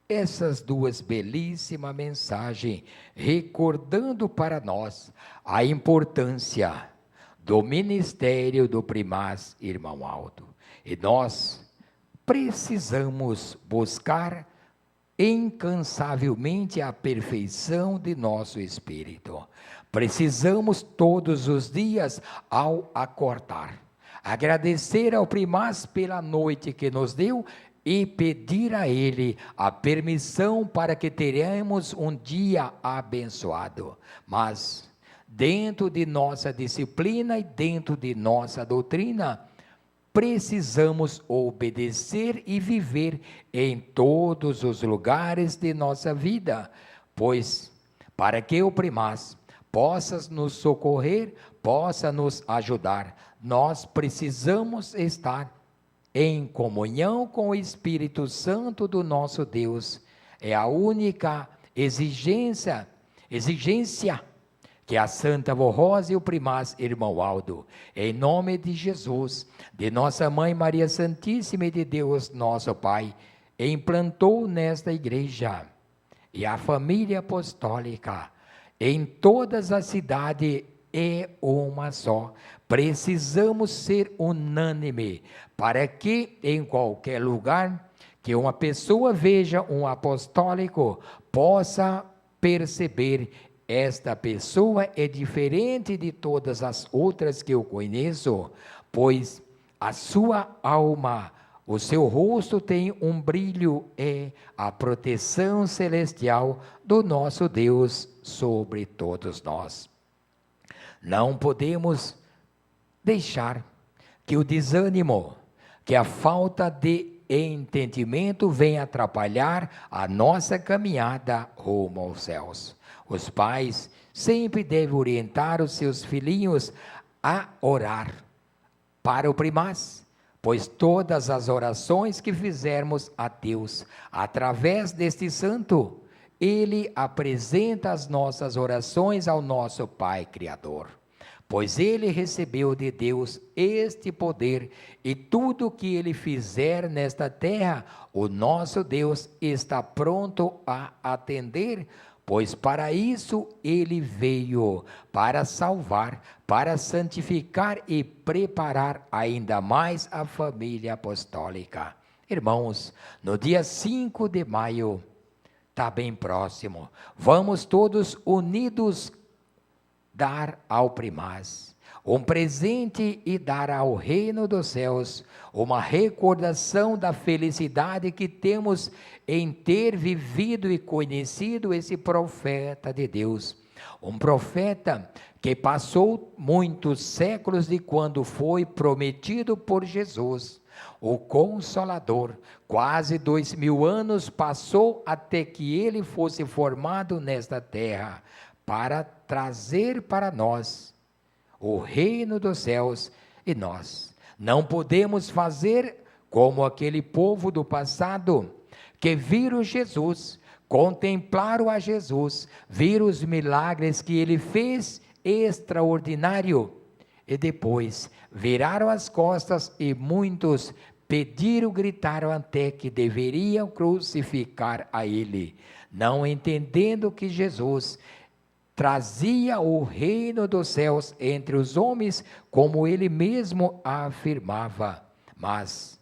essas duas belíssimas mensagens, recordando para nós a importância do ministério do Primaz Irmão Aldo. E nós precisamos buscar incansavelmente a perfeição de nosso espírito. Precisamos todos os dias, ao acordar, agradecer ao Primaz pela noite que nos deu e pedir a Ele a permissão para que teremos um dia abençoado. Mas, dentro de nossa disciplina e dentro de nossa doutrina, precisamos obedecer e viver em todos os lugares de nossa vida, pois, para que o Primaz possa nos socorrer, possa nos ajudar, nós precisamos estar em comunhão com o Espírito Santo do nosso Deus. É a única exigência que a Santa Avó Rosa e o Primaz Irmão Aldo, em nome de Jesus, de nossa Mãe Maria Santíssima e de Deus nosso Pai, implantou nesta igreja, e a família apostólica, em todas as cidades, é uma só. Precisamos ser unânime, para que em qualquer lugar que uma pessoa veja um apostólico, possa perceber: esta pessoa é diferente de todas as outras que eu conheço, pois a sua alma, o seu rosto tem um brilho, é a proteção celestial do nosso Deus sobre todos nós. Não podemos deixar que o desânimo, que a falta de entendimento venha atrapalhar a nossa caminhada rumo aos céus. Os pais sempre devem orientar os seus filhinhos a orar para o Primaz, pois todas as orações que fizermos a Deus através deste santo, ele apresenta as nossas orações ao nosso Pai Criador, pois ele recebeu de Deus este poder, e tudo que ele fizer nesta terra, o nosso Deus está pronto a atender, pois para isso ele veio, para salvar, para santificar e preparar ainda mais a família apostólica. Irmãos, no dia 5 de maio, está bem próximo, vamos todos unidos dar ao Primaz um presente e dar ao reino dos céus uma recordação da felicidade que temos em ter vivido e conhecido esse profeta de Deus. Um profeta que passou muitos séculos de quando foi prometido por Jesus, o Consolador. Quase 2000 anos passou até que ele fosse formado nesta terra, para trazer para nós o reino dos céus, e nós não podemos fazer como aquele povo do passado, que viram Jesus, contemplaram a Jesus, viram os milagres que ele fez extraordinário, e depois viraram as costas, e muitos pediram, gritaram até que deveriam crucificar a ele, não entendendo que Jesus trazia o reino dos céus entre os homens, como ele mesmo afirmava. Mas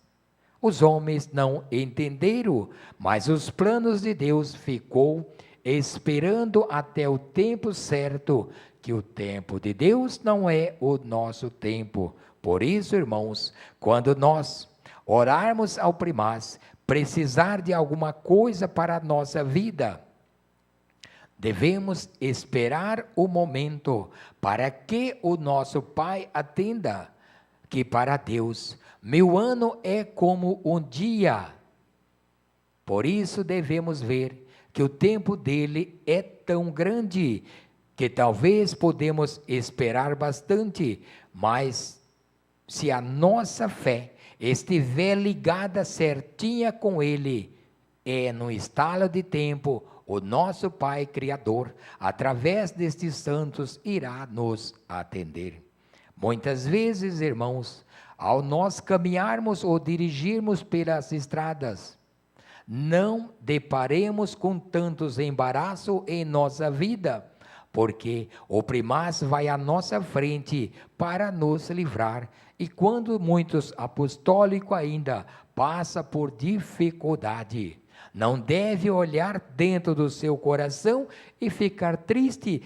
os homens não entenderam, mas os planos de Deus ficou esperando até o tempo certo, que o tempo de Deus não é o nosso tempo. Por isso, irmãos, quando nós orarmos ao Primaz, precisar de alguma coisa para a nossa vida, Devemos esperar o momento para que o nosso Pai atenda, que para Deus 1000 anos é como um dia. Por isso devemos ver que o tempo dele é tão grande, que talvez podemos esperar bastante, mas se a nossa fé estiver ligada certinha com ele, no estalo de tempo, o nosso Pai Criador, através destes santos, irá nos atender. Muitas vezes, irmãos, ao nós caminharmos ou dirigirmos pelas estradas, não deparemos com tantos embaraços em nossa vida, porque o primaz vai à nossa frente para nos livrar. E quando muitos apostólicos ainda passa por dificuldade, não deve olhar dentro do seu coração e ficar triste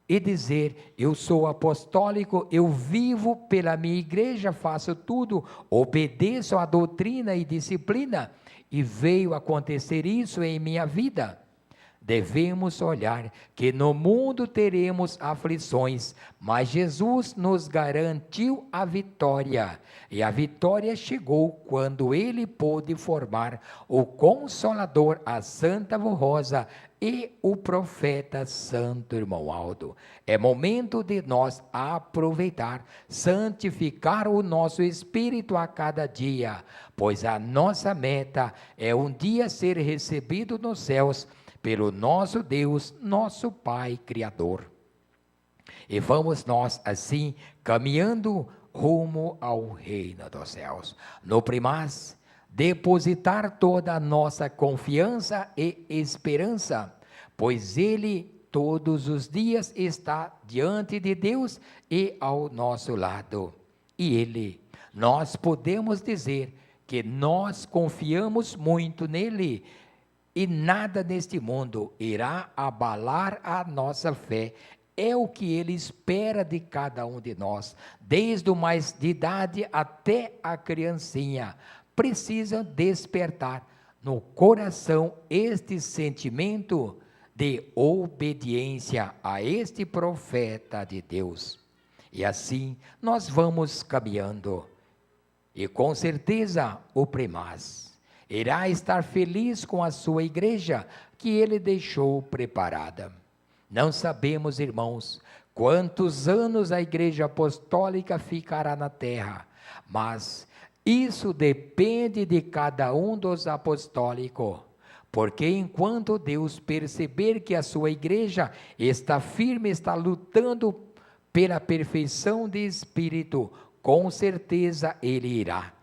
e dizer: eu sou apostólico, eu vivo pela minha igreja, faço tudo, obedeço à doutrina e disciplina, e veio acontecer isso em minha vida. Devemos olhar que no mundo teremos aflições, mas Jesus nos garantiu a vitória. E a vitória chegou quando ele pôde formar o Consolador, a Santa Rosa e o profeta Santo Irmão Aldo. É momento de nós aproveitar, santificar o nosso espírito a cada dia, pois a nossa meta é um dia ser recebido nos céus pelo nosso Deus, nosso Pai Criador. E vamos nós assim caminhando rumo ao reino dos céus. No primaz, depositar toda a nossa confiança e esperança, pois Ele todos os dias está diante de Deus e ao nosso lado. E Ele, nós podemos dizer que nós confiamos muito nele, e nada neste mundo irá abalar a nossa fé. É o que ele espera de cada um de nós, desde o mais de idade até a criancinha. Precisa despertar no coração este sentimento de obediência a este profeta de Deus. E assim nós vamos caminhando. E com certeza o primaz irá estar feliz com a sua igreja que ele deixou preparada. Não sabemos, irmãos, quantos anos a igreja apostólica ficará na terra, mas isso depende de cada um dos apostólicos. Porque enquanto Deus perceber que a sua igreja está firme, está lutando pela perfeição de espírito, com certeza ele irá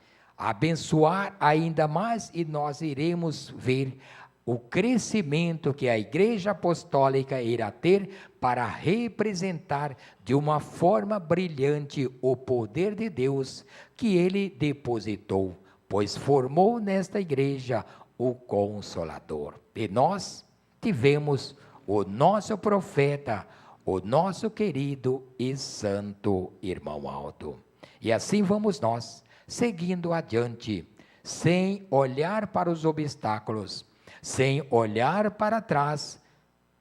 abençoar ainda mais, e nós iremos ver o crescimento que a igreja apostólica irá ter para representar de uma forma brilhante o poder de Deus que ele depositou, pois formou nesta igreja o Consolador. E nós tivemos o nosso profeta, o nosso querido e santo irmão Aldo. E assim vamos nós, seguindo adiante, sem olhar para os obstáculos, sem olhar para trás,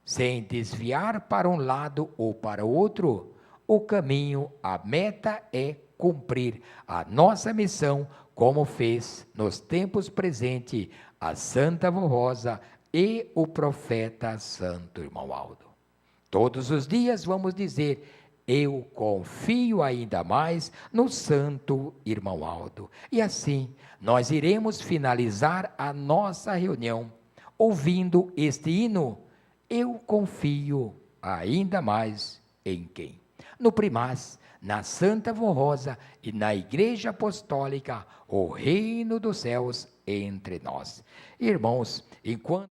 sem desviar para um lado ou para o outro. O caminho, a meta é cumprir a nossa missão, como fez nos tempos presentes a Santa Rosa e o profeta Santo Irmão Aldo. Todos os dias vamos dizer: eu confio ainda mais no Santo Irmão Aldo. E assim, nós iremos finalizar a nossa reunião, ouvindo este hino: eu confio ainda mais em quem? No primaz, na Santa Rosa e na Igreja Apostólica, o reino dos céus entre nós. Irmãos, enquanto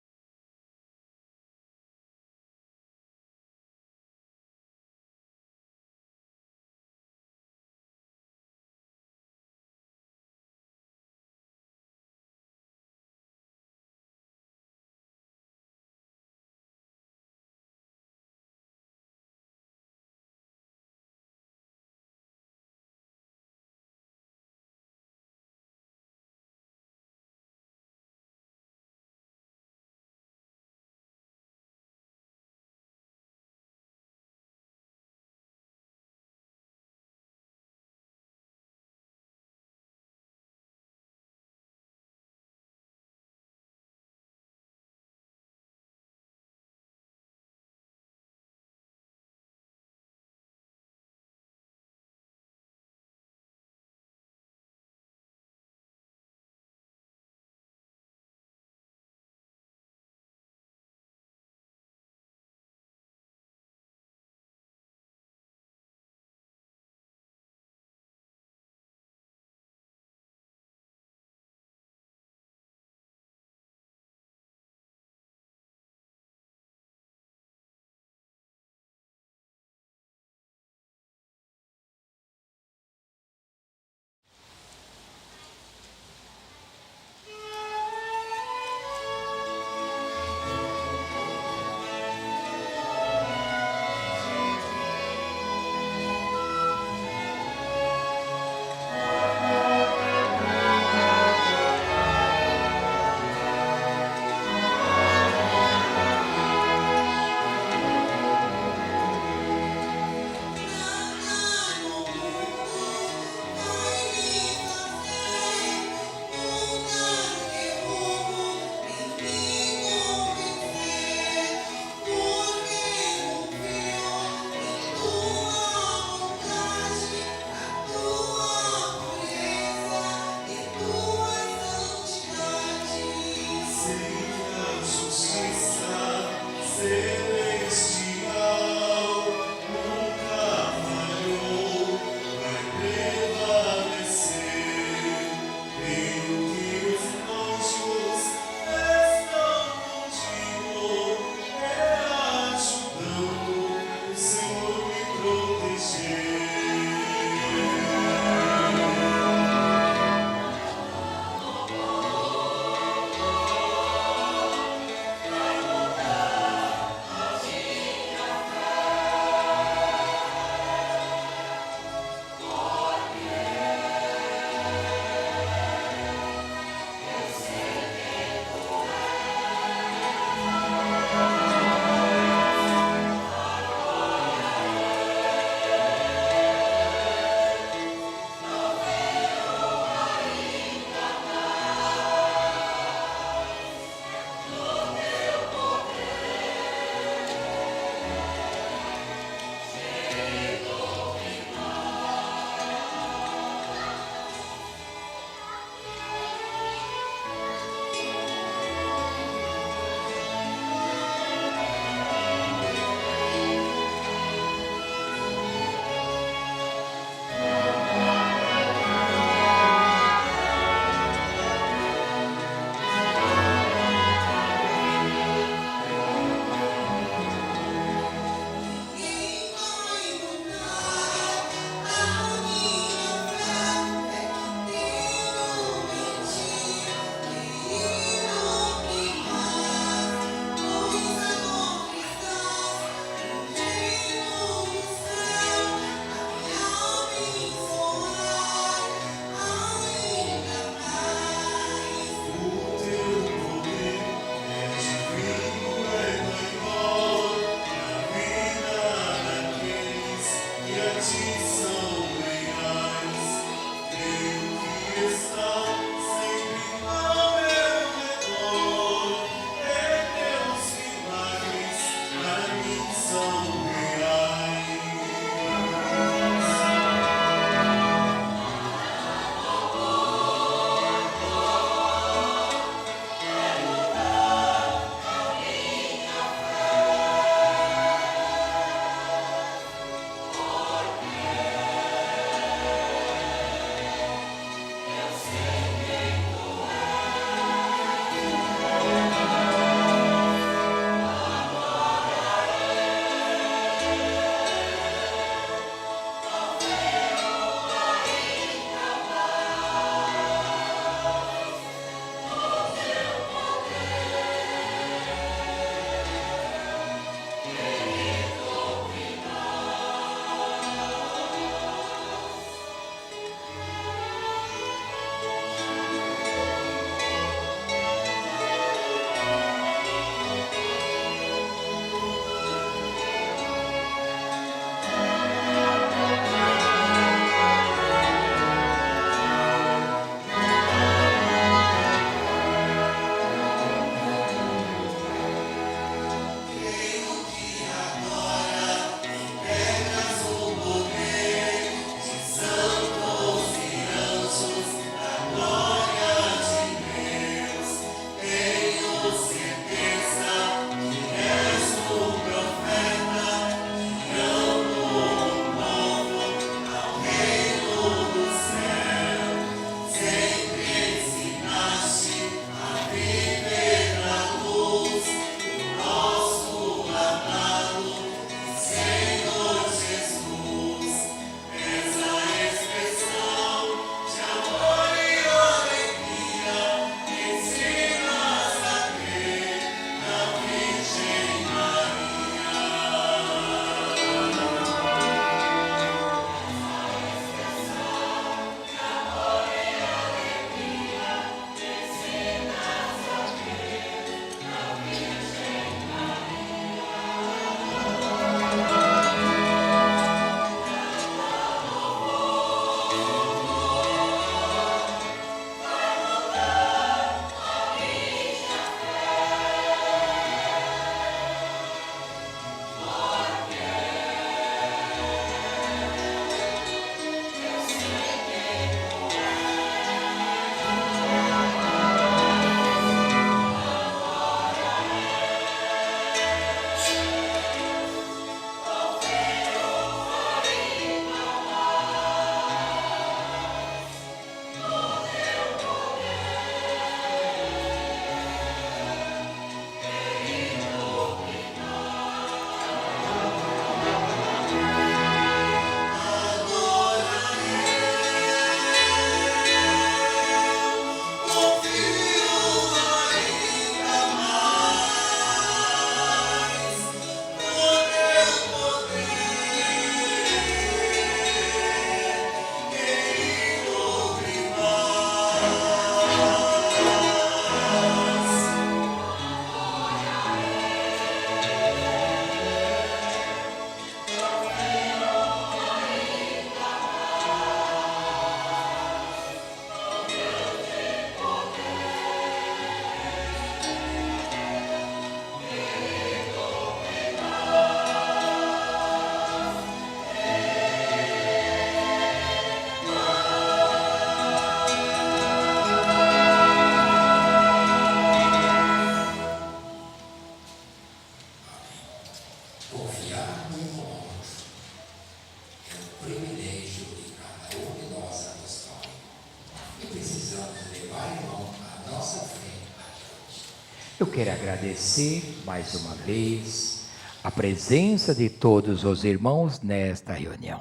Eu quero agradecer mais uma vez a presença de todos os irmãos nesta reunião.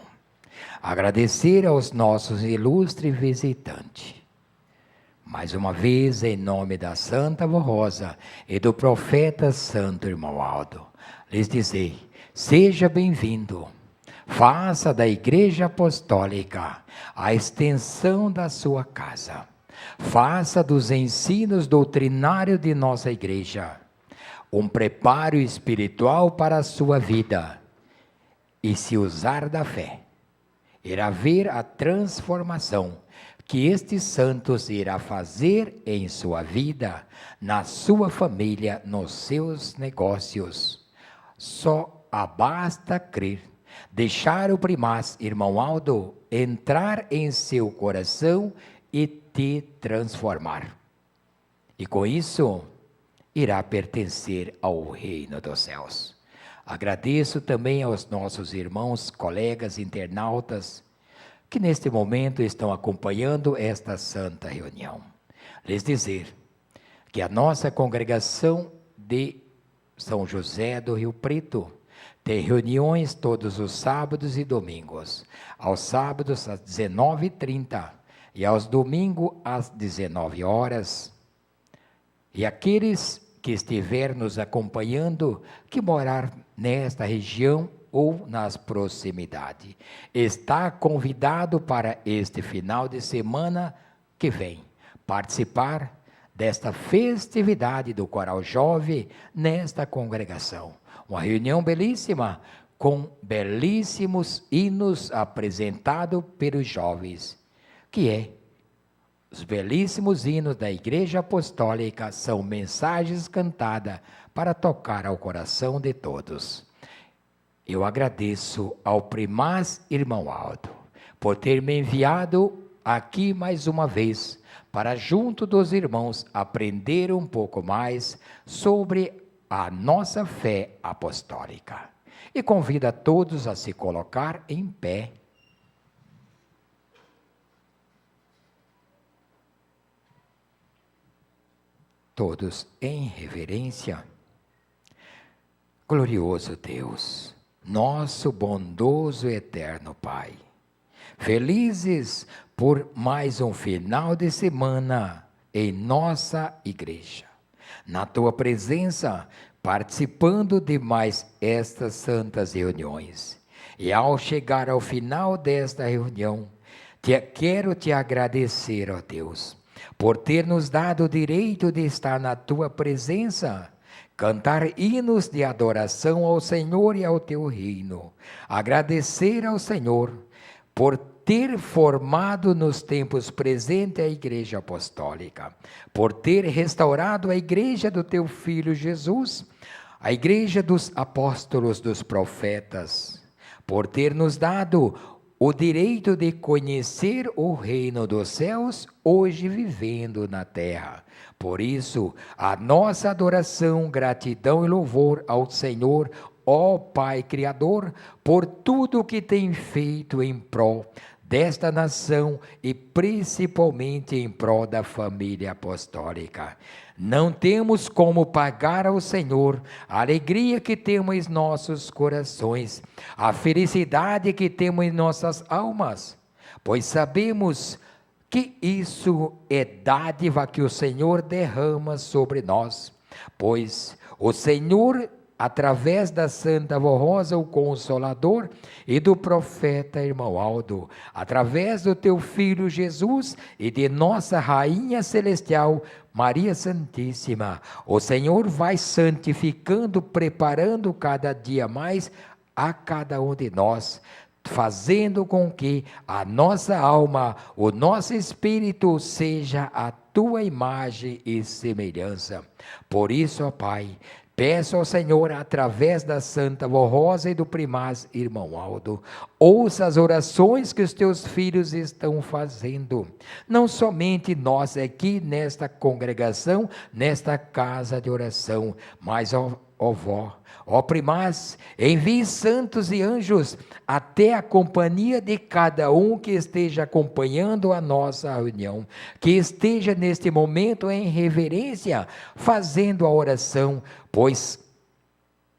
Agradecer aos nossos ilustres visitantes. Mais uma vez, em nome da Santa Avó Rosa e do profeta Santo Irmão Aldo, lhes dizer, seja bem-vindo. Faça da Igreja Apostólica a extensão da sua casa. Faça dos ensinos doutrinários de nossa Igreja um preparo espiritual para a sua vida. E se usar da fé, irá ver a transformação que estes santos irá fazer em sua vida, na sua família, nos seus negócios. Só basta crer, deixar o primaz, irmão Aldo, entrar em seu coração e te transformar. E com isso, irá pertencer ao reino dos céus. Agradeço também aos nossos irmãos, colegas, internautas, que neste momento estão acompanhando esta santa reunião. Lhes dizer que a nossa congregação de São José do Rio Preto tem reuniões todos os sábados e domingos. Aos sábados às 19h30 e aos domingos às 19 horas. E aqueles que estiver nos acompanhando, que morar nesta região ou nas proximidades, está convidado para este final de semana que vem, participar desta festividade do Coral Jovem nesta congregação. Uma reunião belíssima, com belíssimos hinos apresentados pelos jovens, que é os belíssimos hinos da Igreja Apostólica, são mensagens cantadas para tocar ao coração de todos. Eu agradeço ao primaz irmão Aldo, por ter me enviado aqui mais uma vez, para junto dos irmãos aprender um pouco mais sobre a nossa fé apostólica. E convido a todos a se colocar em pé. Todos em reverência. Glorioso Deus, nosso bondoso e eterno Pai, felizes por mais um final de semana em nossa igreja, na Tua presença, participando de mais estas santas reuniões. E ao chegar ao final desta reunião, quero te agradecer, ó Deus, por ter nos dado o direito de estar na Tua presença, cantar hinos de adoração ao Senhor e ao Teu reino. Agradecer ao Senhor por ter formado nos tempos presentes a Igreja Apostólica, por ter restaurado a Igreja do Teu Filho Jesus, a Igreja dos Apóstolos, dos Profetas, por ter nos dado o direito de conhecer o reino dos céus, hoje vivendo na terra. Por isso, a nossa adoração, gratidão e louvor ao Senhor, ó Pai Criador, por tudo que tem feito em prol desta nação e principalmente em prol da família apostólica. Não temos como pagar ao Senhor a alegria que temos em nossos corações, a felicidade que temos em nossas almas, pois sabemos que isso é dádiva que o Senhor derrama sobre nós, pois o Senhor, através da Santa Vó Rosa, o Consolador, e do profeta irmão Aldo, através do Teu Filho Jesus e de nossa Rainha Celestial, Maria Santíssima, o Senhor vai santificando, preparando cada dia mais a cada um de nós, fazendo com que a nossa alma, o nosso espírito seja a Tua imagem e semelhança. Por isso, ó Pai, peço ao Senhor, através da Santa Vó Rosa e do primaz irmão Aldo, ouça as orações que os Teus filhos estão fazendo, não somente nós aqui nesta congregação, nesta casa de oração, mas ó Vó, ó primaz, envie santos e anjos até a companhia de cada um que esteja acompanhando a nossa reunião, que esteja neste momento em reverência, fazendo a oração, pois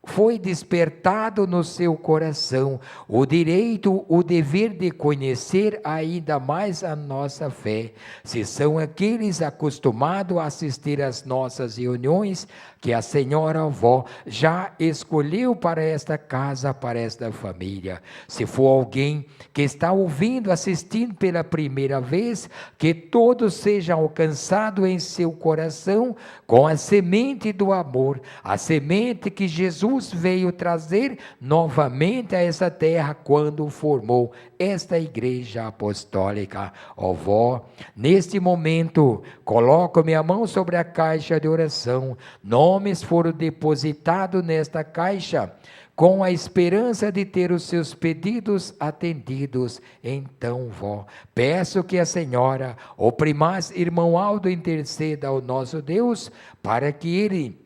foi despertado no seu coração o direito, o dever de conhecer ainda mais a nossa fé. Se são aqueles acostumados a assistir às nossas reuniões, que a Senhora Avó já escolheu para esta casa, para esta família. Se for alguém que está ouvindo, assistindo pela primeira vez, que todos sejam alcançados em seu coração com a semente do amor, a semente que Jesus Jesus veio trazer novamente a essa terra quando formou esta igreja apostólica. Ó vó, neste momento, coloco minha mão sobre a caixa de oração. Nomes foram depositados nesta caixa, com a esperança de ter os seus pedidos atendidos. Então, vó, peço que a senhora, o primaz irmão Aldo, interceda ao nosso Deus, para que ele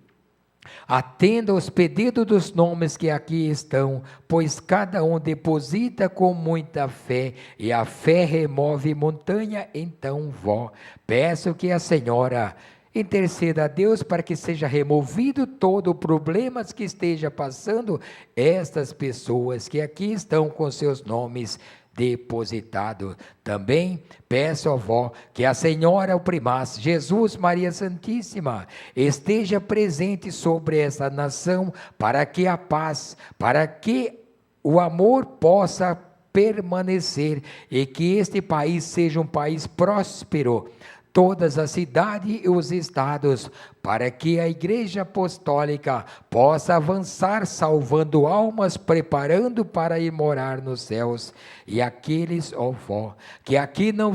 atenda os pedidos dos nomes que aqui estão, pois cada um deposita com muita fé, e a fé remove montanha. Então, vó, peço que a senhora interceda a Deus para que seja removido todo o problema que esteja passando estas pessoas que aqui estão com seus nomes depositados. Também peço, avó, que a Senhora, o primaz, Jesus Maria Santíssima, esteja presente sobre essa nação, para que a paz, para que o amor possa permanecer e que este país seja um país próspero, todas as cidades e os estados, para que a Igreja Apostólica possa avançar, salvando almas, preparando para ir morar nos céus. E aqueles, ó vó, que aqui não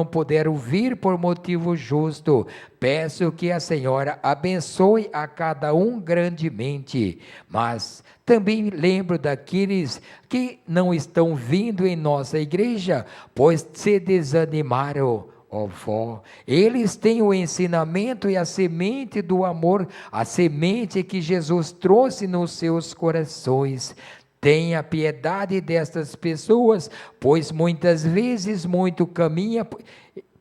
puderam vir por motivo justo, peço que a Senhora abençoe a cada um grandemente, mas também lembro daqueles que não estão vindo em nossa igreja, pois se desanimaram. Ó vó, eles têm o ensinamento e a semente do amor, a semente que Jesus trouxe nos seus corações. Tenha piedade destas pessoas, pois muitas vezes muito caminha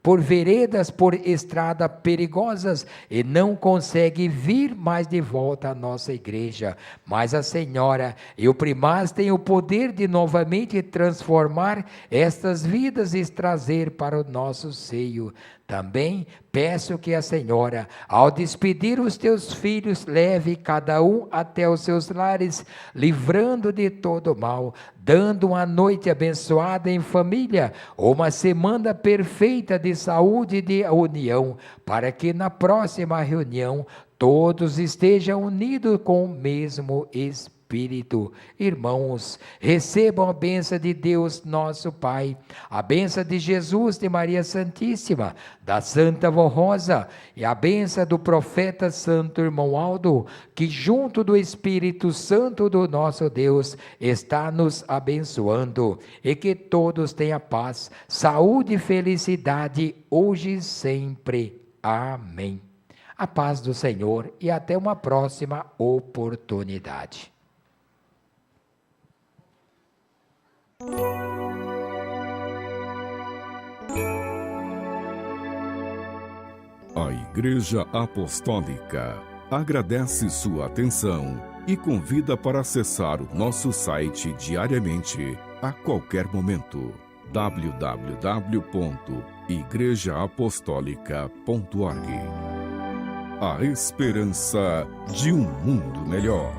por veredas, por estradas perigosas, e não consegue vir mais de volta à nossa igreja. Mas a Senhora e o primaz têm o poder de novamente transformar estas vidas e trazer para o nosso seio. Também peço que a Senhora, ao despedir os teus filhos, leve cada um até os seus lares, livrando de todo mal, dando uma noite abençoada em família, uma semana perfeita de saúde e de união, para que na próxima reunião todos estejam unidos com o mesmo Espírito. Irmãos, recebam a bênção de Deus nosso Pai, a bênção de Jesus, de Maria Santíssima, da Santa Vó Rosa, e a bênção do profeta Santo Irmão Aldo, que junto do Espírito Santo do nosso Deus está nos abençoando, e que todos tenham paz, saúde e felicidade hoje e sempre. Amém. A paz do Senhor e até uma próxima oportunidade. A Igreja Apostólica agradece sua atenção e convida para acessar o nosso site diariamente, a qualquer momento. www.igrejaapostólica.org. A esperança de um mundo melhor.